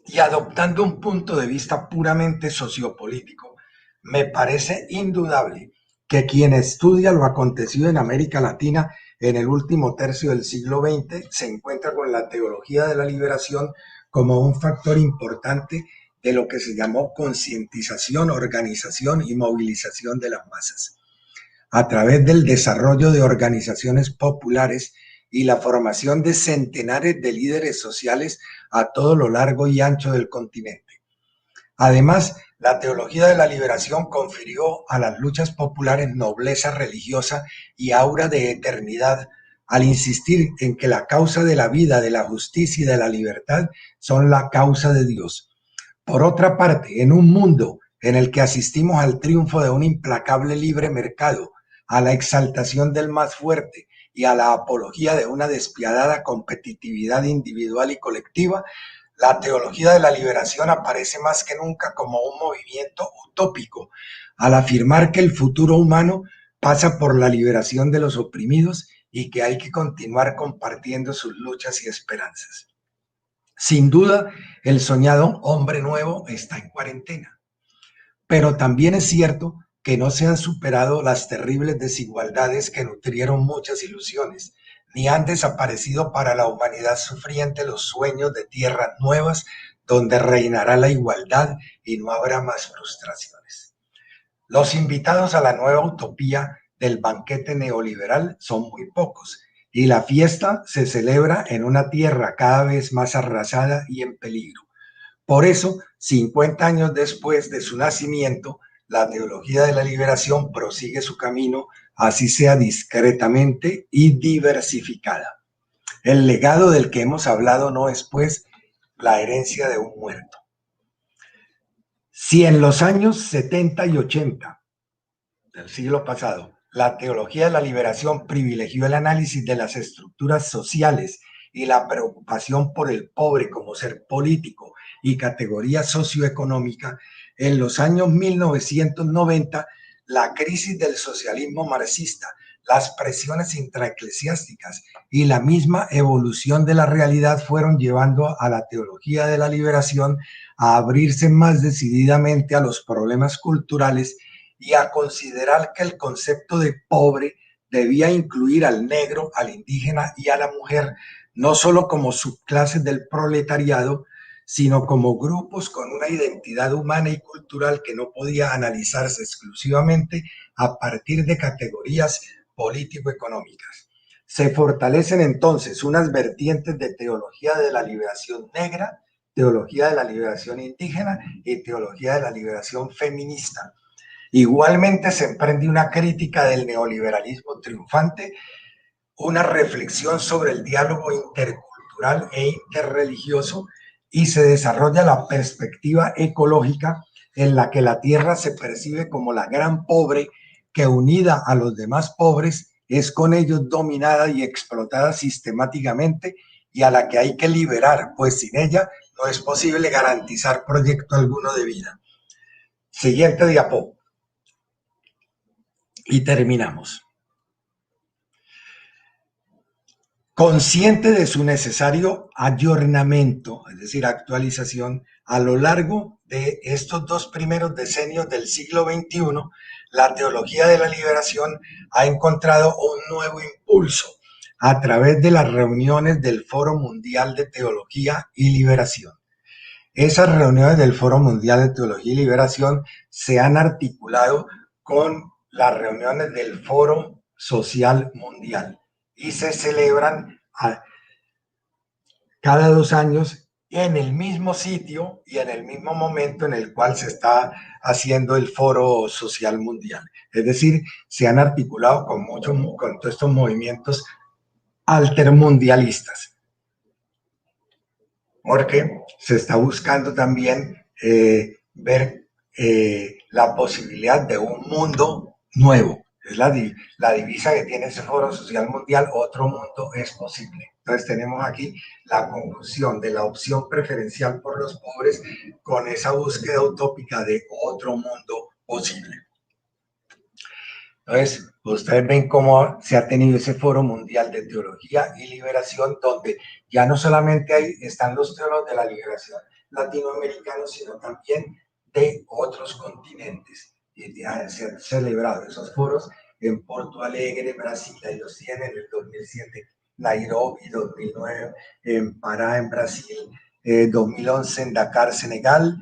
y adoptando un punto de vista puramente sociopolítico, me parece indudable que quien estudia lo acontecido en América Latina en el último tercio del siglo XX se encuentra con la teología de la liberación como un factor importante de lo que se llamó concientización, organización y movilización de las masas, a través del desarrollo de organizaciones populares y la formación de centenares de líderes sociales a todo lo largo y ancho del continente. Además, la teología de la liberación confirió a las luchas populares nobleza religiosa y aura de eternidad al insistir en que la causa de la vida, de la justicia y de la libertad son la causa de Dios. Por otra parte, en un mundo en el que asistimos al triunfo de un implacable libre mercado, a la exaltación del más fuerte y a la apología de una despiadada competitividad individual y colectiva, la teología de la liberación aparece más que nunca como un movimiento utópico, al afirmar que el futuro humano pasa por la liberación de los oprimidos y que hay que continuar compartiendo sus luchas y esperanzas. Sin duda, el soñado hombre nuevo está en cuarentena, pero también es cierto que no se han superado las terribles desigualdades que nutrieron muchas ilusiones, ni han desaparecido para la humanidad sufriente los sueños de tierras nuevas donde reinará la igualdad y no habrá más frustraciones. Los invitados a la nueva utopía del banquete neoliberal son muy pocos y la fiesta se celebra en una tierra cada vez más arrasada y en peligro. Por eso, 50 años después de su nacimiento, la teología de la liberación prosigue su camino, así sea discretamente y diversificada. El legado del que hemos hablado no es, pues, la herencia de un muerto. Si en los años 70 y 80 del siglo pasado, la teología de la liberación privilegió el análisis de las estructuras sociales y la preocupación por el pobre como ser político y categoría socioeconómica, en los años 1990, la crisis del socialismo marxista, las presiones intraeclesiásticas y la misma evolución de la realidad fueron llevando a la teología de la liberación a abrirse más decididamente a los problemas culturales y a considerar que el concepto de pobre debía incluir al negro, al indígena y a la mujer, no solo como subclases del proletariado, sino como grupos con una identidad humana y cultural que no podía analizarse exclusivamente a partir de categorías político-económicas. Se fortalecen entonces unas vertientes de teología de la liberación negra, teología de la liberación indígena y teología de la liberación feminista. Igualmente se emprende una crítica del neoliberalismo triunfante, una reflexión sobre el diálogo intercultural e interreligioso, y se desarrolla la perspectiva ecológica en la que la tierra se percibe como la gran pobre que, unida a los demás pobres, es con ellos dominada y explotada sistemáticamente, y a la que hay que liberar, pues sin ella no es posible garantizar proyecto alguno de vida. Siguiente diapo. Y terminamos. Consciente de su necesario ayornamiento, es decir, actualización, a lo largo de estos 2 primeros decenios del siglo XXI, la teología de la liberación ha encontrado un nuevo impulso a través de las reuniones del Foro Mundial de Teología y Liberación. Esas reuniones del Foro Mundial de Teología y Liberación se han articulado con las reuniones del Foro Social Mundial y se celebran cada 2 años en el mismo sitio y en el mismo momento en el cual se está haciendo el Foro Social Mundial. Es decir, se han articulado con todos estos movimientos altermundialistas, porque se está buscando también ver la posibilidad de un mundo nuevo. Es la divisa que tiene ese Foro Social Mundial: otro mundo es posible. Entonces tenemos aquí la conclusión de la opción preferencial por los pobres con esa búsqueda utópica de otro mundo posible. Entonces, ustedes ven cómo se ha tenido ese Foro Mundial de Teología y Liberación, donde ya no solamente están los teólogos de la liberación latinoamericanos, sino también de otros continentes. Y ya se han celebrado esos foros en Porto Alegre, Brasil, ahí los tienen, en el 2007, Nairobi, 2009, en Pará, en Brasil, 2011 en Dakar, Senegal,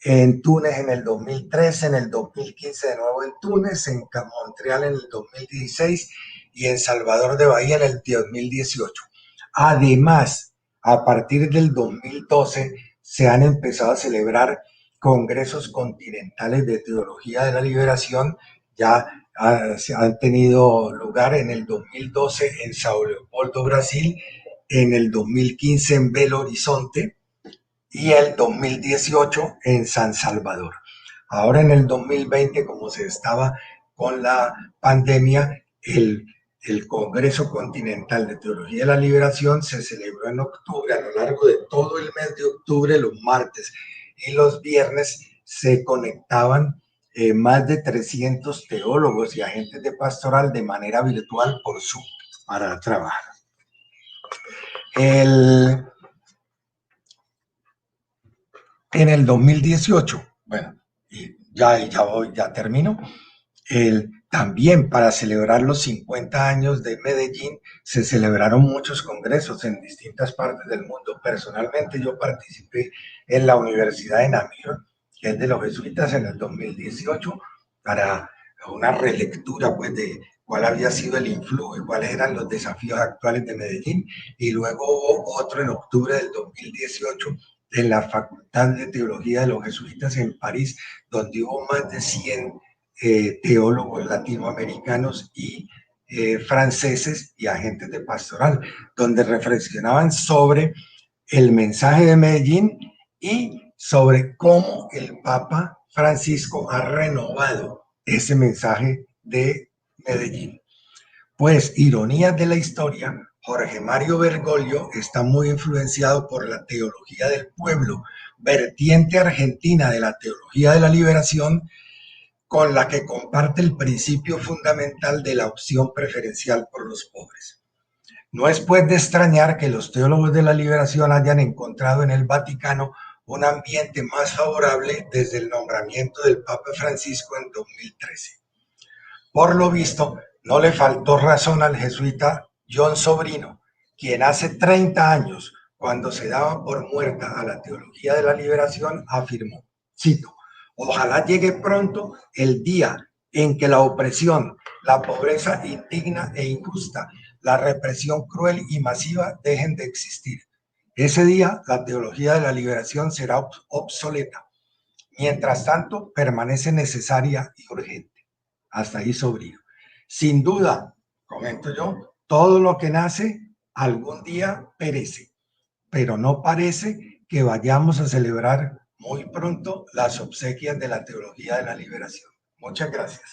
en Túnez en el 2013, en el 2015 de nuevo en Túnez, en Montreal en el 2016 y en Salvador de Bahía en el 2018. Además, a partir del 2012 se han empezado a celebrar congresos continentales de teología de la liberación. Ya se han tenido lugar en el 2012 en Sao Leopoldo, Brasil, en el 2015 en Belo Horizonte y el 2018 en San Salvador. Ahora en el 2020, como se estaba con la pandemia, el Congreso Continental de Teología de la Liberación se celebró en octubre. A lo largo de todo el mes de octubre, los martes y los viernes, se conectaban más de 300 teólogos y agentes de pastoral de manera virtual por Zoom para trabajar. En el 2018, bueno, ya termino, también para celebrar los 50 años de Medellín se celebraron muchos congresos en distintas partes del mundo. Personalmente yo participé en la Universidad de Namur, que es de los jesuitas, en el 2018, para una relectura pues de cuál había sido el influjo y cuáles eran los desafíos actuales de Medellín, y luego hubo otro en octubre del 2018 en la Facultad de Teología de los Jesuitas en París, donde hubo más de 100 teólogos latinoamericanos y franceses y agentes de pastoral, donde reflexionaban sobre el mensaje de Medellín y sobre cómo el Papa Francisco ha renovado ese mensaje de Medellín. Pues, ironías de la historia, Jorge Mario Bergoglio está muy influenciado por la teología del pueblo, vertiente argentina de la teología de la liberación, con la que comparte el principio fundamental de la opción preferencial por los pobres. No es pues de extrañar que los teólogos de la liberación hayan encontrado en el Vaticano un ambiente más favorable desde el nombramiento del Papa Francisco en 2013. Por lo visto, no le faltó razón al jesuita John Sobrino, quien hace 30 años, cuando se daba por muerta a la teología de la liberación, afirmó, cito: ojalá llegue pronto el día en que la opresión, la pobreza indigna e injusta, la represión cruel y masiva dejen de existir. Ese día la teología de la liberación será obsoleta. Mientras tanto, permanece necesaria y urgente. Hasta ahí sobrio. Sin duda, comento yo, todo lo que nace algún día perece, pero no parece que vayamos a celebrar muy pronto las obsequias de la teología de la liberación. Muchas gracias.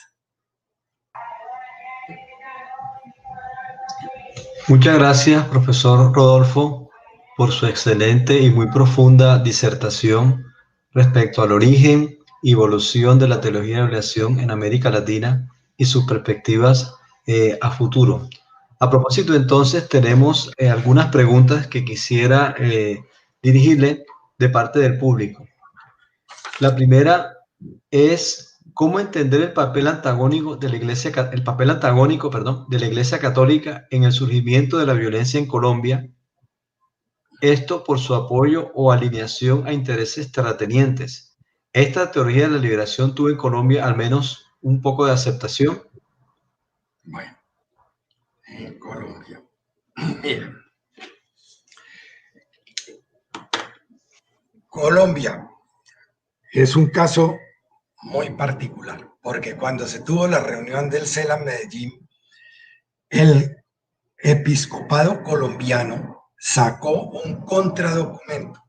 Muchas gracias, profesor Rodolfo, por su excelente y muy profunda disertación respecto al origen y evolución de la teología de la liberación en América Latina y sus perspectivas a futuro. A propósito, entonces, tenemos algunas preguntas que quisiera dirigirle de parte del público. La primera es cómo entender el papel antagónico de la Iglesia, de la Iglesia Católica en el surgimiento de la violencia en Colombia, esto por su apoyo o alineación a intereses terratenientes. ¿Esta teoría de la liberación tuvo en Colombia al menos un poco de aceptación? Bueno, en Colombia. Mira, Colombia es un caso muy particular, porque cuando se tuvo la reunión del CELAM Medellín, el episcopado colombiano sacó un contradocumento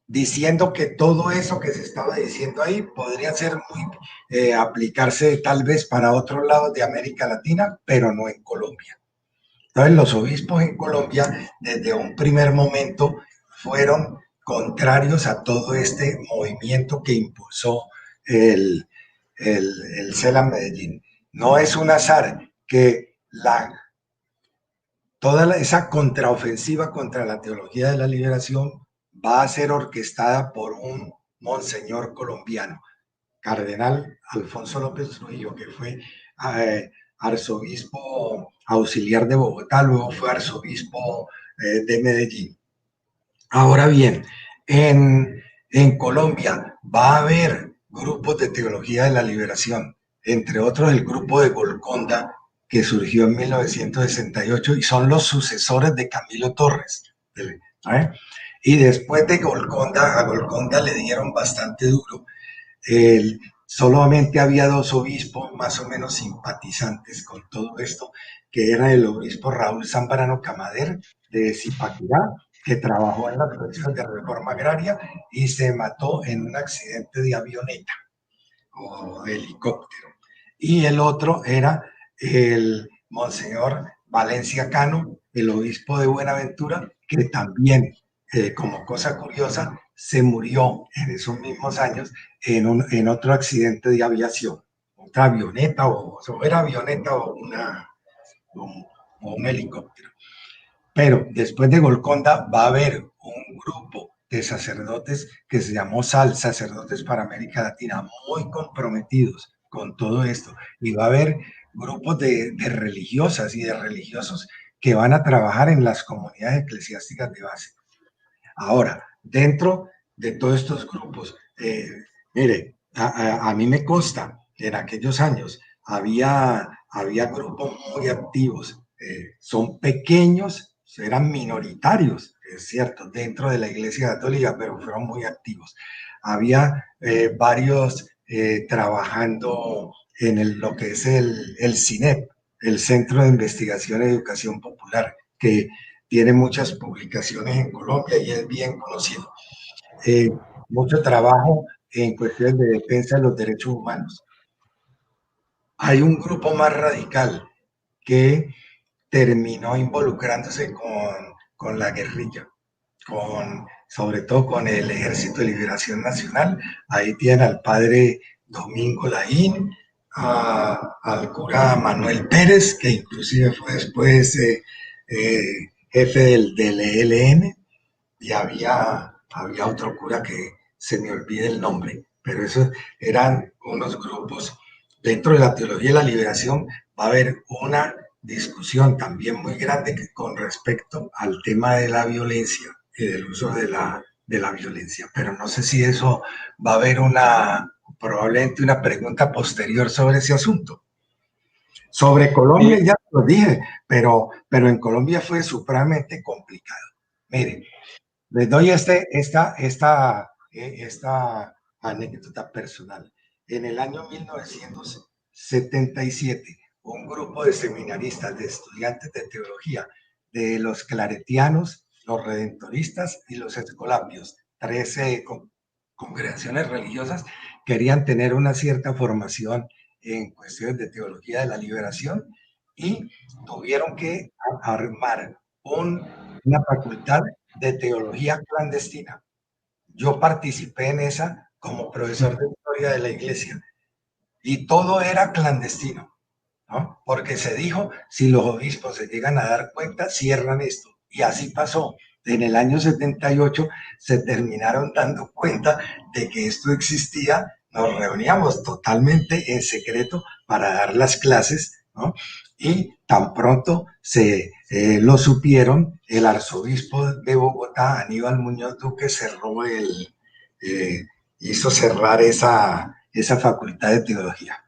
diciendo que todo eso que se estaba diciendo ahí podría ser muy aplicarse tal vez para otros lados de América Latina, pero no en Colombia. Entonces los obispos en Colombia desde un primer momento fueron contrarios a todo este movimiento que impulsó el CELAM Medellín. No es un azar que toda esa contraofensiva contra la teología de la liberación va a ser orquestada por un monseñor colombiano, Cardenal Alfonso López Trujillo, que fue arzobispo auxiliar de Bogotá, luego fue arzobispo de Medellín. Ahora bien, en Colombia va a haber grupos de teología de la liberación, entre otros el grupo de Golconda, que surgió en 1968 y son los sucesores de Camilo Torres. Y después de Golconda, a Golconda le dieron bastante duro. Solamente había dos obispos más o menos simpatizantes con todo esto, que era el obispo Raúl Zambrano Camader de Zipaquirá, que trabajó en las procesos de reforma agraria y se mató en un accidente de avioneta o de helicóptero. Y el otro era el monseñor Valencia Cano, el obispo de Buenaventura, que también, como cosa curiosa, se murió en esos mismos años en otro accidente de aviación, otra avioneta, o era avioneta o un helicóptero. Pero después de Golconda va a haber un grupo de sacerdotes que se llamó SAL, Sacerdotes para América Latina, muy comprometidos con todo esto. Y va a haber grupos de religiosas y de religiosos que van a trabajar en las comunidades eclesiásticas de base. Ahora, dentro de todos estos grupos, mire, a mí me consta que en aquellos años había grupos muy activos, son pequeños, eran minoritarios, es cierto, dentro de la Iglesia Católica, pero fueron muy activos. Había varios trabajando en lo que es el CINEP, el Centro de Investigación y Educación Popular, que tiene muchas publicaciones en Colombia y es bien conocido. Mucho trabajo en cuestiones de defensa de los derechos humanos. Hay un grupo más radical que terminó involucrándose con la guerrilla, sobre todo con el Ejército de Liberación Nacional. Ahí tiene al padre Domingo Laín, al cura Manuel Pérez, que inclusive fue después jefe del ELN, y había otro cura que se me olvida el nombre, pero esos eran unos grupos. Dentro de la teología de la liberación va a haber una discusión también muy grande con respecto al tema de la violencia y del uso de la violencia, pero no sé si eso va a haber probablemente una pregunta posterior sobre ese asunto. Sobre Colombia ya lo dije, pero en Colombia fue supremamente complicado. Miren, les doy esta anécdota personal. En el año 1977, un grupo de seminaristas, de estudiantes de teología, de los claretianos, los redentoristas y los escolapios, 13 congregaciones religiosas, querían tener una cierta formación en cuestiones de teología de la liberación y tuvieron que armar una facultad de teología clandestina. Yo participé en esa como profesor de historia de la iglesia y todo era clandestino, ¿no? Porque se dijo, si los obispos se llegan a dar cuenta, cierran esto. Y así pasó. En el año 78 se terminaron dando cuenta de que esto existía. Nos reuníamos totalmente en secreto para dar las clases, ¿no? Y tan pronto lo supieron, el arzobispo de Bogotá, Aníbal Muñoz Duque, hizo cerrar esa facultad de teología.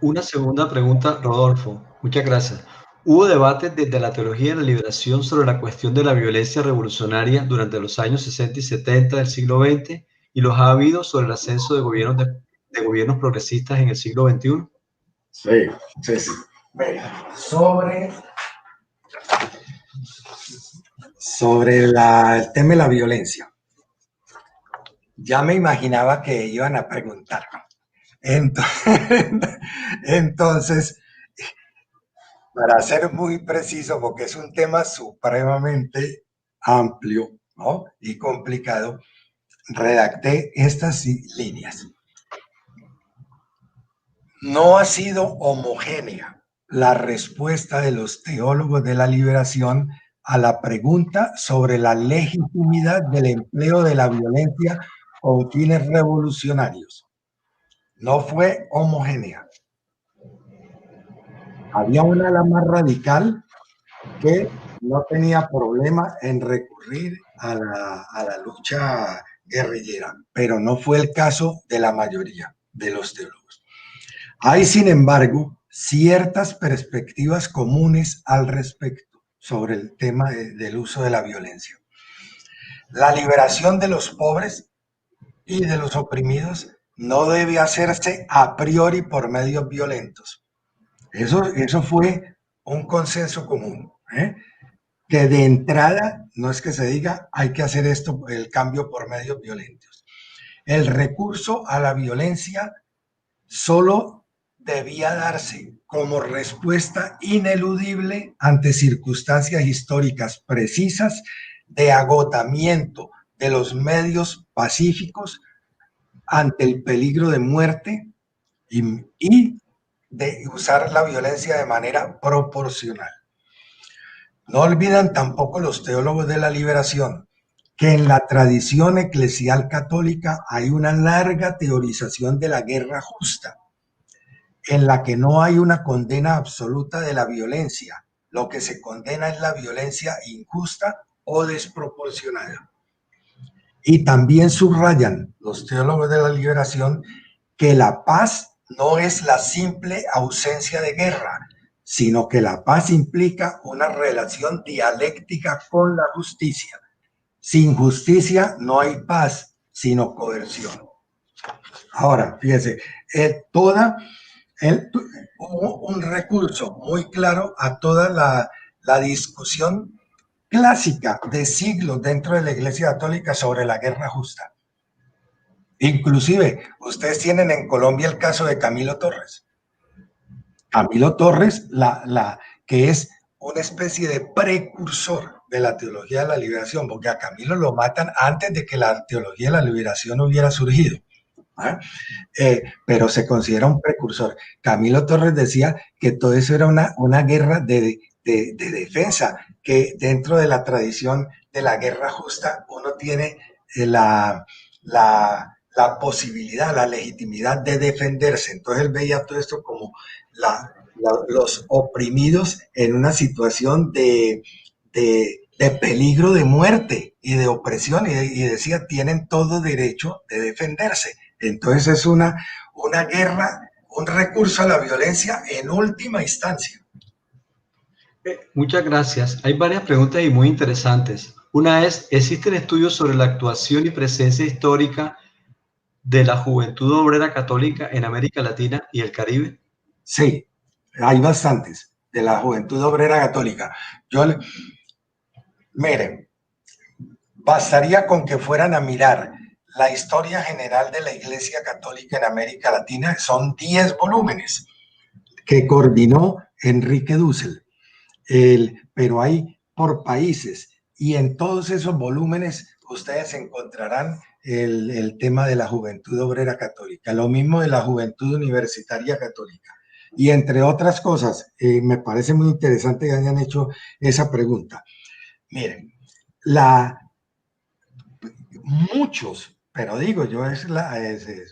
Una segunda pregunta, Rodolfo. Muchas gracias. Hubo debates desde la teología de la liberación sobre la cuestión de la violencia revolucionaria durante los años 60 y 70 del siglo XX y los ha habido sobre el ascenso de gobiernos progresistas en el siglo XXI. Sí. Mira, sobre el tema de la violencia. Ya me imaginaba que iban a preguntar. Entonces, para ser muy preciso, porque es un tema supremamente amplio, ¿no? Y complicado, redacté estas líneas. No ha sido homogénea la respuesta de los teólogos de la liberación a la pregunta sobre la legitimidad del empleo de la violencia con fines revolucionarios. No fue homogénea. Había una ala más radical que no tenía problema en recurrir a la lucha guerrillera, pero no fue el caso de la mayoría de los teólogos. Hay, sin embargo, ciertas perspectivas comunes al respecto sobre el tema del uso de la violencia. La liberación de los pobres y de los oprimidos no debe hacerse a priori por medios violentos. Eso fue un consenso común, que de entrada no es que se diga hay que hacer esto, el cambio por medios violentos. El recurso a la violencia solo debía darse como respuesta ineludible ante circunstancias históricas precisas de agotamiento de los medios pacíficos ante el peligro de muerte y de usar la violencia de manera proporcional. No olvidan tampoco los teólogos de la liberación que en la tradición eclesial católica hay una larga teorización de la guerra justa, en la que no hay una condena absoluta de la violencia. Lo que se condena es la violencia injusta o desproporcionada. Y también subrayan los teólogos de la liberación que la paz no es la simple ausencia de guerra, sino que la paz implica una relación dialéctica con la justicia. Sin justicia no hay paz, sino coerción. Ahora, fíjese, hubo un recurso muy claro a toda la discusión clásica de siglos dentro de la Iglesia Católica sobre la guerra justa. Inclusive, ustedes tienen en Colombia el caso de Camilo Torres. Camilo Torres, que es una especie de precursor de la teología de la liberación, porque a Camilo lo matan antes de que la teología de la liberación hubiera surgido. Pero se considera un precursor. Camilo Torres decía que todo eso era una guerra de defensa, que dentro de la tradición de la guerra justa uno tiene la posibilidad, la legitimidad de defenderse. Entonces él veía todo esto como los oprimidos en una situación de peligro de muerte y de opresión, y decía, tienen todo derecho de defenderse. Entonces es una guerra, un recurso a la violencia en última instancia. Muchas gracias. Hay varias preguntas y muy interesantes. Una es, ¿existen estudios sobre la actuación y presencia histórica de la Juventud Obrera Católica en América Latina y el Caribe? Sí, hay bastantes de la Juventud Obrera Católica. Miren, bastaría con que fueran a mirar la historia general de la Iglesia Católica en América Latina. Son 10 volúmenes que coordinó Enrique Dussel, pero hay por países, y en todos esos volúmenes ustedes encontrarán el tema de la Juventud Obrera Católica, lo mismo de la Juventud Universitaria Católica. Y entre otras cosas, me parece muy interesante que hayan hecho esa pregunta. Miren, muchos, pero digo yo, es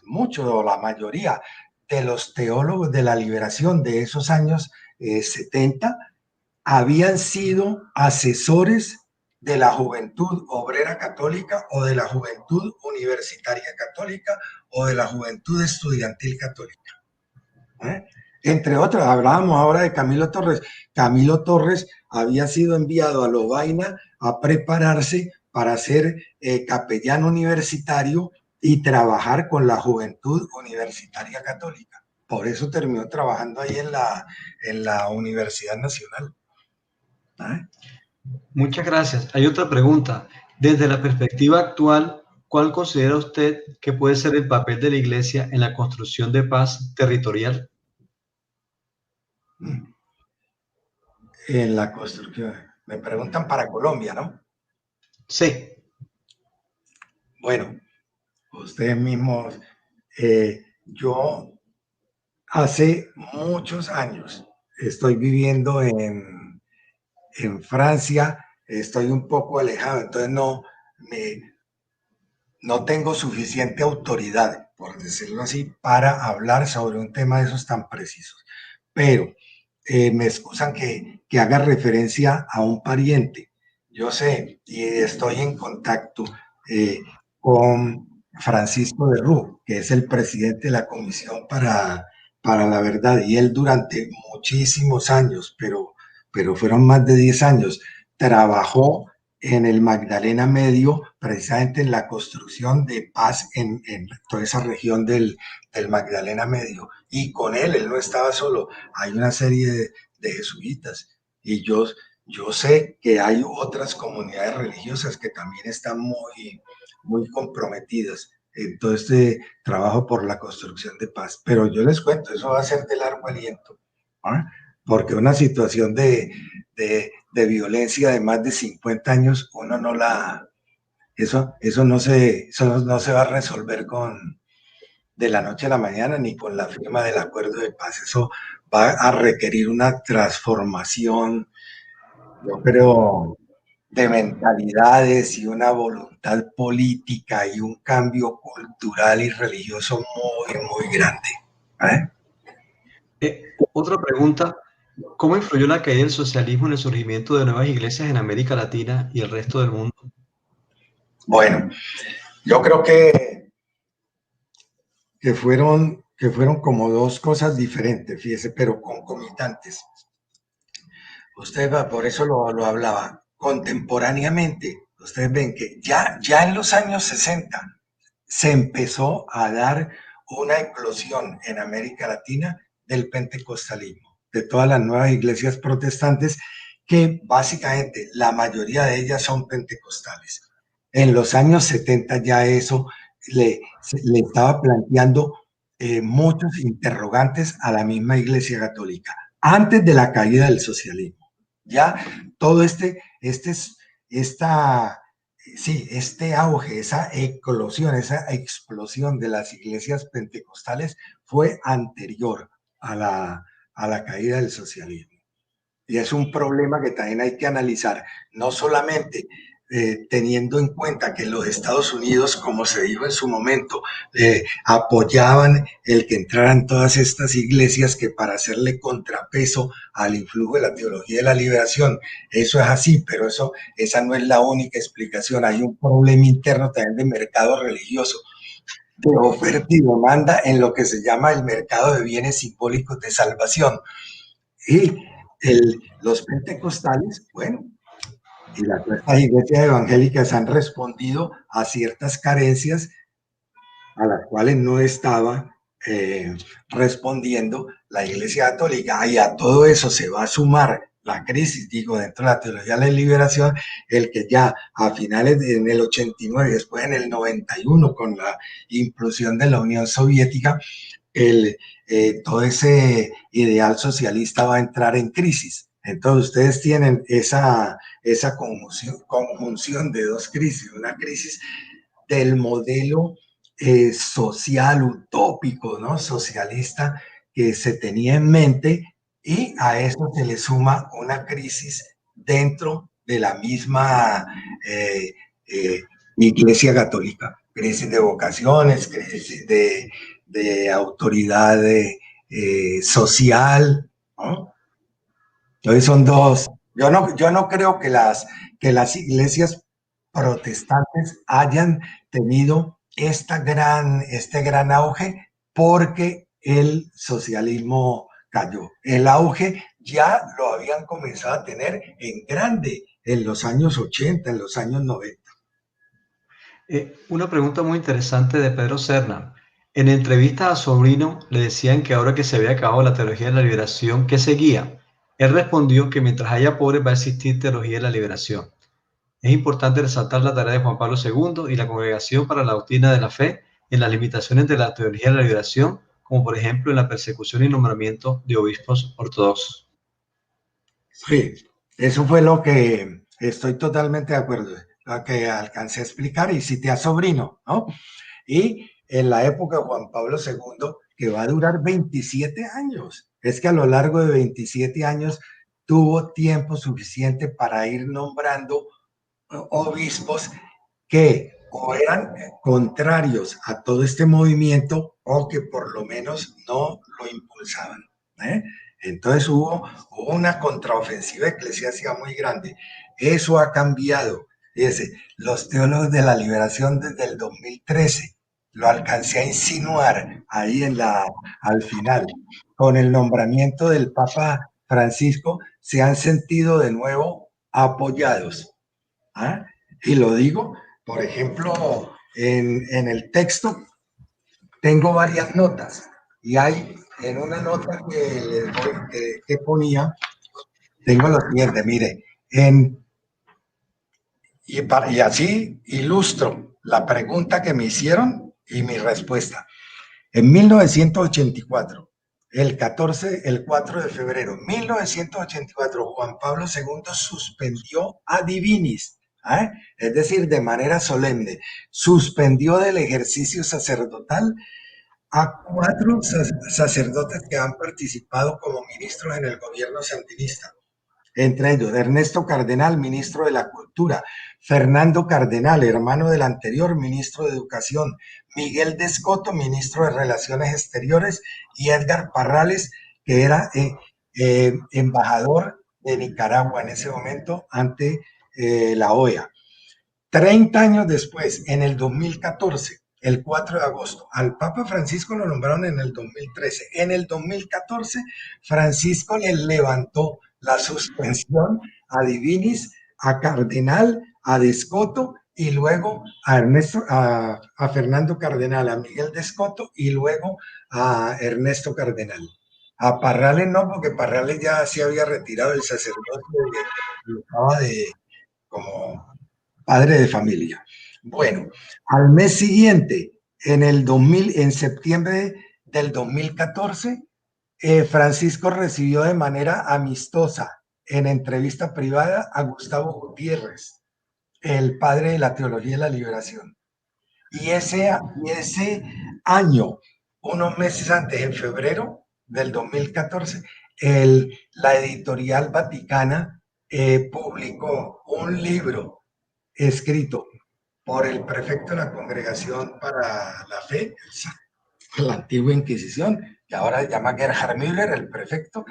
mucho, o la mayoría de los teólogos de la liberación de esos años 70 habían sido asesores de la Juventud Obrera Católica o de la Juventud Universitaria Católica o de la Juventud Estudiantil Católica. Entre otras, hablábamos ahora de Camilo Torres. Camilo Torres había sido enviado a Lovaina a prepararse para ser capellán universitario y trabajar con la Juventud Universitaria Católica. Por eso terminó trabajando ahí en la Universidad Nacional. Muchas gracias. Hay otra pregunta. Desde la perspectiva actual, ¿cuál considera usted que puede ser el papel de la Iglesia en la construcción de paz territorial? En la construcción. Me preguntan para Colombia, ¿no? Sí. Bueno, ustedes mismos, yo hace muchos años estoy viviendo en Francia, estoy un poco alejado, entonces no tengo suficiente autoridad, por decirlo así, para hablar sobre un tema de esos tan precisos. Pero me excusan que haga referencia a un pariente. Yo sé y estoy en contacto con Francisco de Rú, que es el presidente de la Comisión para la Verdad, y él durante muchísimos años, pero fueron más de 10 años, trabajó en el Magdalena Medio, precisamente en la construcción de paz en toda esa región del Magdalena Medio. Y con él no estaba solo, hay una serie de jesuitas. Y yo sé que hay otras comunidades religiosas que también están muy comprometidas en todo este trabajo por la construcción de paz. Pero yo les cuento, eso va a ser de largo aliento, ¿eh? Porque una situación de violencia de más de 50 años, uno no eso no se va a resolver de la noche a la mañana ni con la firma del acuerdo de paz. Eso va a requerir una transformación, yo creo, de mentalidades y una voluntad política y un cambio cultural y religioso muy grande. Otra pregunta. ¿Cómo influyó la caída del socialismo en el surgimiento de nuevas iglesias en América Latina y el resto del mundo? Bueno, yo creo que fueron como dos cosas diferentes, fíjese, pero concomitantes. Usted por eso lo hablaba. Contemporáneamente, ustedes ven que ya en los años 60 se empezó a dar una eclosión en América Latina del pentecostalismo, de todas las nuevas iglesias protestantes, que básicamente la mayoría de ellas son pentecostales. En los años 70 ya eso le estaba planteando muchos interrogantes a la misma Iglesia Católica, antes de la caída del socialismo. Ya todo este auge, esa eclosión, esa explosión de las iglesias pentecostales fue anterior a la caída del socialismo. Y es un problema que también hay que analizar, no solamente teniendo en cuenta que los Estados Unidos, como se dijo en su momento, apoyaban el que entraran todas estas iglesias que para hacerle contrapeso al influjo de la teología de la liberación. Eso es así, pero esa no es la única explicación. Hay un problema interno también de mercado religioso, de oferta y demanda en lo que se llama el mercado de bienes simbólicos de salvación. Y los pentecostales, bueno, y estas iglesias evangélicas han respondido a ciertas carencias a las cuales no estaba respondiendo la Iglesia Católica. Y a todo eso se va a sumar la crisis, digo, dentro de la teología de la liberación, el que ya a finales en el 89, después en el 91, con la implosión de la Unión Soviética, todo ese ideal socialista va a entrar en crisis. Entonces ustedes tienen esa conjunción de dos crisis, una crisis del modelo social utópico, ¿no? Socialista que se tenía en mente, y a eso se le suma una crisis dentro de la misma Iglesia Católica, crisis de vocaciones, crisis de autoridad social, ¿no? Entonces son dos. Yo no creo que las iglesias protestantes hayan tenido este gran auge porque el socialismo cayó. El auge ya lo habían comenzado a tener en grande en los años 80, en los años 90. Una pregunta muy interesante de Pedro Serna. En entrevistas a Sobrino le decían que ahora que se había acabado la teología de la liberación, ¿qué seguía? Él respondió que mientras haya pobres va a existir teología de la liberación. Es importante resaltar la tarea de Juan Pablo II y la Congregación para la Doctrina de la Fe en las limitaciones de la teología de la liberación, como por ejemplo en la persecución y nombramiento de obispos ortodoxos. Sí, eso fue lo que estoy totalmente de acuerdo, lo que alcancé a explicar, y cité a Sobrino, ¿no? Y en la época de Juan Pablo II, que va a durar 27 años, es que a lo largo de 27 años tuvo tiempo suficiente para ir nombrando obispos que o eran contrarios a todo este movimiento o que por lo menos no lo impulsaban, ¿eh? Entonces hubo una contraofensiva eclesiástica muy grande. Eso ha cambiado. Fíjese, los teólogos de la liberación desde el 2013, lo alcancé a insinuar ahí al final, con el nombramiento del Papa Francisco, se han sentido de nuevo apoyados. ¿Ah? Y lo digo, por ejemplo, en el texto tengo varias notas, y hay en una nota que les doy, que ponía, tengo lo siguiente, mire, y así ilustro la pregunta que me hicieron y mi respuesta. En 1984, el 4 de febrero de 1984, Juan Pablo II suspendió a divinis, ¿eh? Es decir, de manera solemne, suspendió del ejercicio sacerdotal a 4 sacerdotes que han participado como ministros en el gobierno sandinista. Entre ellos, Ernesto Cardenal, ministro de la Cultura; Fernando Cardenal, hermano del anterior, ministro de Educación; Miguel de Escoto, ministro de Relaciones Exteriores; y Edgar Parrales, que era embajador de Nicaragua en ese momento ante la OEA. 30 años después, en el 2014, el 4 de agosto, al Papa Francisco lo nombraron en el 2013. En el 2014, Francisco le levantó la suspensión a divinis, a Cardenal, a de Escoto, y luego a Fernando Cardenal, a Miguel de Escoto, y luego a Ernesto Cardenal. A Parrales no, porque Parrales ya se había retirado del sacerdocio y estaba como padre de familia. Bueno, al mes siguiente, en septiembre del 2014, Francisco recibió de manera amistosa, en entrevista privada, a Gustavo Gutiérrez, el padre de la teología de la liberación. Y ese año, unos meses antes, en febrero del 2014, la editorial Vaticana publicó un libro escrito por el prefecto de la Congregación para la Fe, la antigua Inquisición, que ahora se llama Gerhard Müller, el prefecto.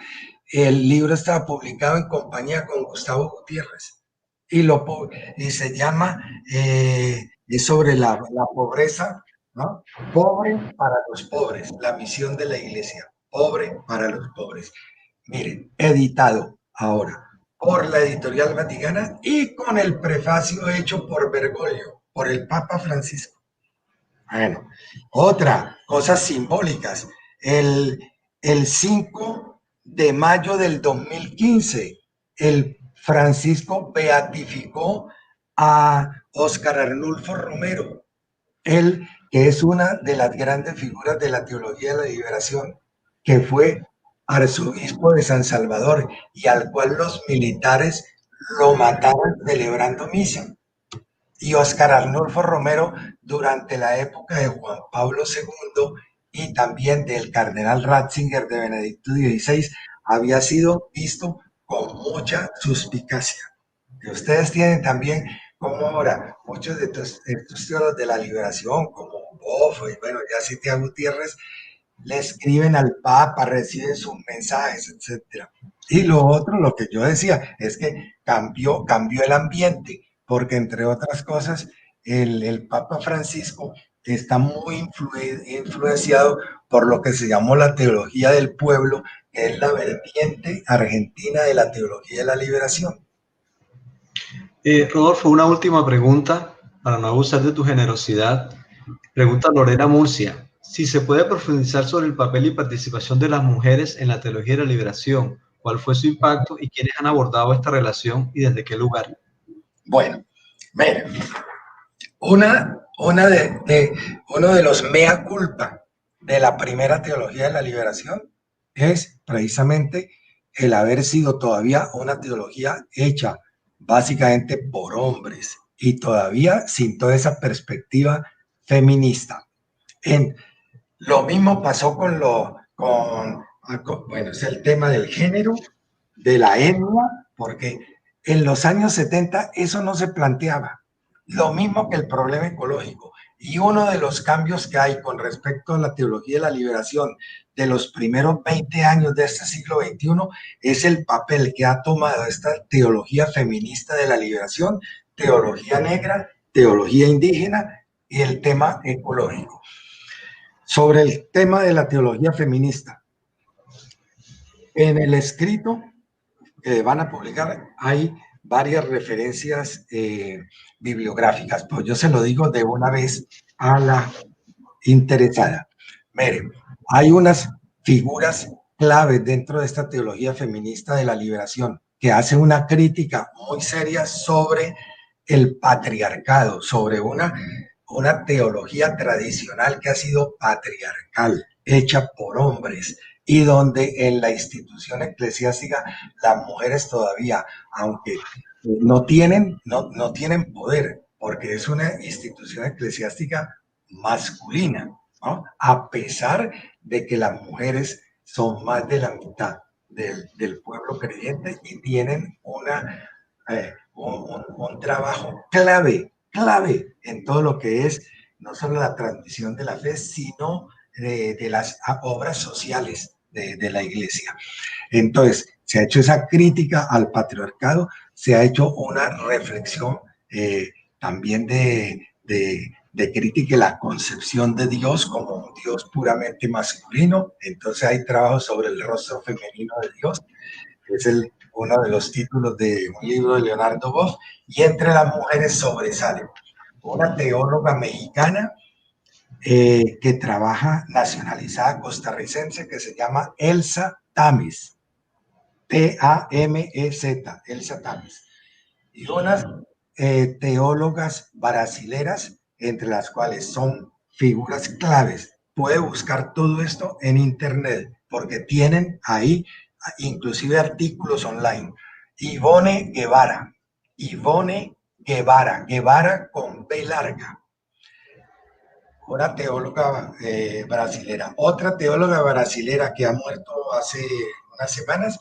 El libro estaba publicado en compañía con Gustavo Gutiérrez, y se llama, es sobre la pobreza, ¿no? Pobre para los pobres, la misión de la iglesia, pobre para los pobres. Miren, editado ahora por la Editorial Vaticana y con el prefacio hecho por Bergoglio, por el Papa Francisco. Bueno, otra, cosas simbólicas. El 5 de mayo del 2015, el Francisco beatificó a Óscar Arnulfo Romero, él que es una de las grandes figuras de la teología de la liberación, que fue arzobispo de San Salvador y al cual los militares lo mataron celebrando misa. Y Óscar Arnulfo Romero, durante la época de Juan Pablo II y también del cardenal Ratzinger de Benedicto XVI, había sido visto con mucha suspicacia. Y ustedes tienen también, como ahora, muchos de estos teólogos de la liberación, como Bofo y bueno, ya Cintia Gutiérrez, le escriben al Papa, reciben sus mensajes, etcétera. Y lo otro, lo que yo decía, es que cambió el ambiente, porque entre otras cosas, el Papa Francisco está muy influenciado por lo que se llamó la teología del pueblo, que es la vertiente argentina de la teología de la liberación. Rodolfo, una última pregunta, para no abusar de tu generosidad. Pregunta Lorena Murcia. Si se puede profundizar sobre el papel y participación de las mujeres en la teología de la liberación, ¿cuál fue su impacto y quiénes han abordado esta relación y desde qué lugar? Bueno, miren, uno de los mea culpa de la primera teología de la liberación es precisamente el haber sido todavía una teología hecha básicamente por hombres y todavía sin toda esa perspectiva feminista. Lo mismo pasó bueno, es el tema del género, de la etnia, porque en los años 70 eso no se planteaba. Lo mismo que el problema ecológico. Y uno de los cambios que hay con respecto a la teología de la liberación de los primeros 20 años de este siglo XXI es el papel que ha tomado esta teología feminista de la liberación, teología negra, teología indígena y el tema ecológico. Sobre el tema de la teología feminista, en el escrito que van a publicar hay varias referencias bibliográficas, pues yo se lo digo de una vez a la interesada. Miren, hay unas figuras claves dentro de esta teología feminista de la liberación que hace una crítica muy seria sobre el patriarcado, sobre una teología tradicional que ha sido patriarcal, hecha por hombres, y donde en la institución eclesiástica las mujeres todavía, aunque no tienen poder, porque es una institución eclesiástica masculina, ¿no? A pesar de que las mujeres son más de la mitad del pueblo creyente y tienen un trabajo clave en todo lo que es no solo la transmisión de la fe, sino de las obras sociales de la iglesia. Entonces, se ha hecho esa crítica al patriarcado, se ha hecho una reflexión también de crítica a la concepción de Dios como un Dios puramente masculino. Entonces hay trabajo sobre el rostro femenino de Dios, que es uno de los títulos de un libro de Leonardo Boff, y entre las mujeres sobresale una teóloga mexicana que trabaja, nacionalizada costarricense, que se llama Elsa Tamez, T-A-M-E-Z, Elsa Tamez, y unas teólogas brasileras, entre las cuales son figuras claves. Puede buscar todo esto en internet, porque tienen ahí inclusive artículos online. Ivone Guevara con B larga, una teóloga brasilera. Otra teóloga brasilera que ha muerto hace unas semanas,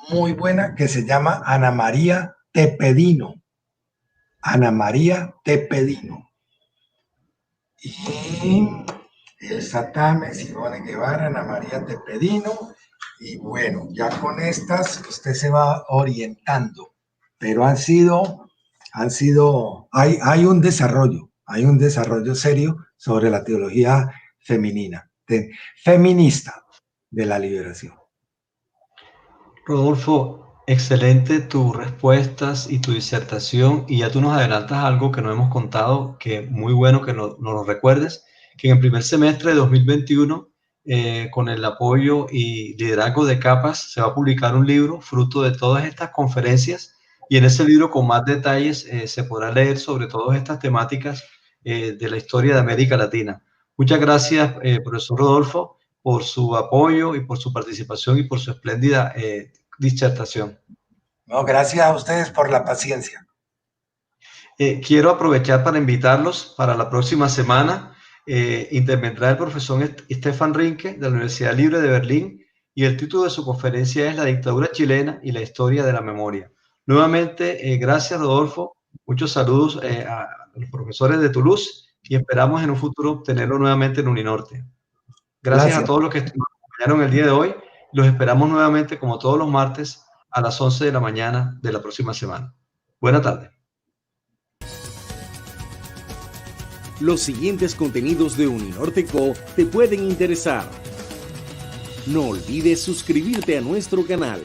muy buena, que se llama Ana María Tepedino. Ana María Tepedino. Y Elsa Tamez, Ivone Guevara, Ana María Tepedino. Y bueno, ya con estas usted se va orientando, pero hay un desarrollo serio sobre la teología feminista de la liberación. Rodolfo, Excelente tus respuestas y tu disertación, y ya tú nos adelantas algo que no hemos contado, que muy bueno que nos lo recuerdes, que en el primer semestre de 2021, con el apoyo y liderazgo de CAPAS, se va a publicar un libro fruto de todas estas conferencias, y en ese libro con más detalles se podrá leer sobre todas estas temáticas de la historia de América Latina. Muchas gracias, profesor Rodolfo, por su apoyo y por su participación y por su espléndida disertación. No, gracias a ustedes por la paciencia. Quiero aprovechar para invitarlos para la próxima semana. Intervendrá el profesor Stefan Rinke de la Universidad Libre de Berlín, y el título de su conferencia es La dictadura chilena y la historia de la memoria. Nuevamente, gracias Rodolfo, muchos saludos a los profesores de Toulouse, y esperamos en un futuro tenerlo nuevamente en Uninorte. Gracias a todos los que nos acompañaron el día de hoy. Los esperamos nuevamente como todos los martes a las 11 de la mañana de la próxima semana. Buena tarde. Los siguientes contenidos de Uninorte.co te pueden interesar. No olvides suscribirte a nuestro canal.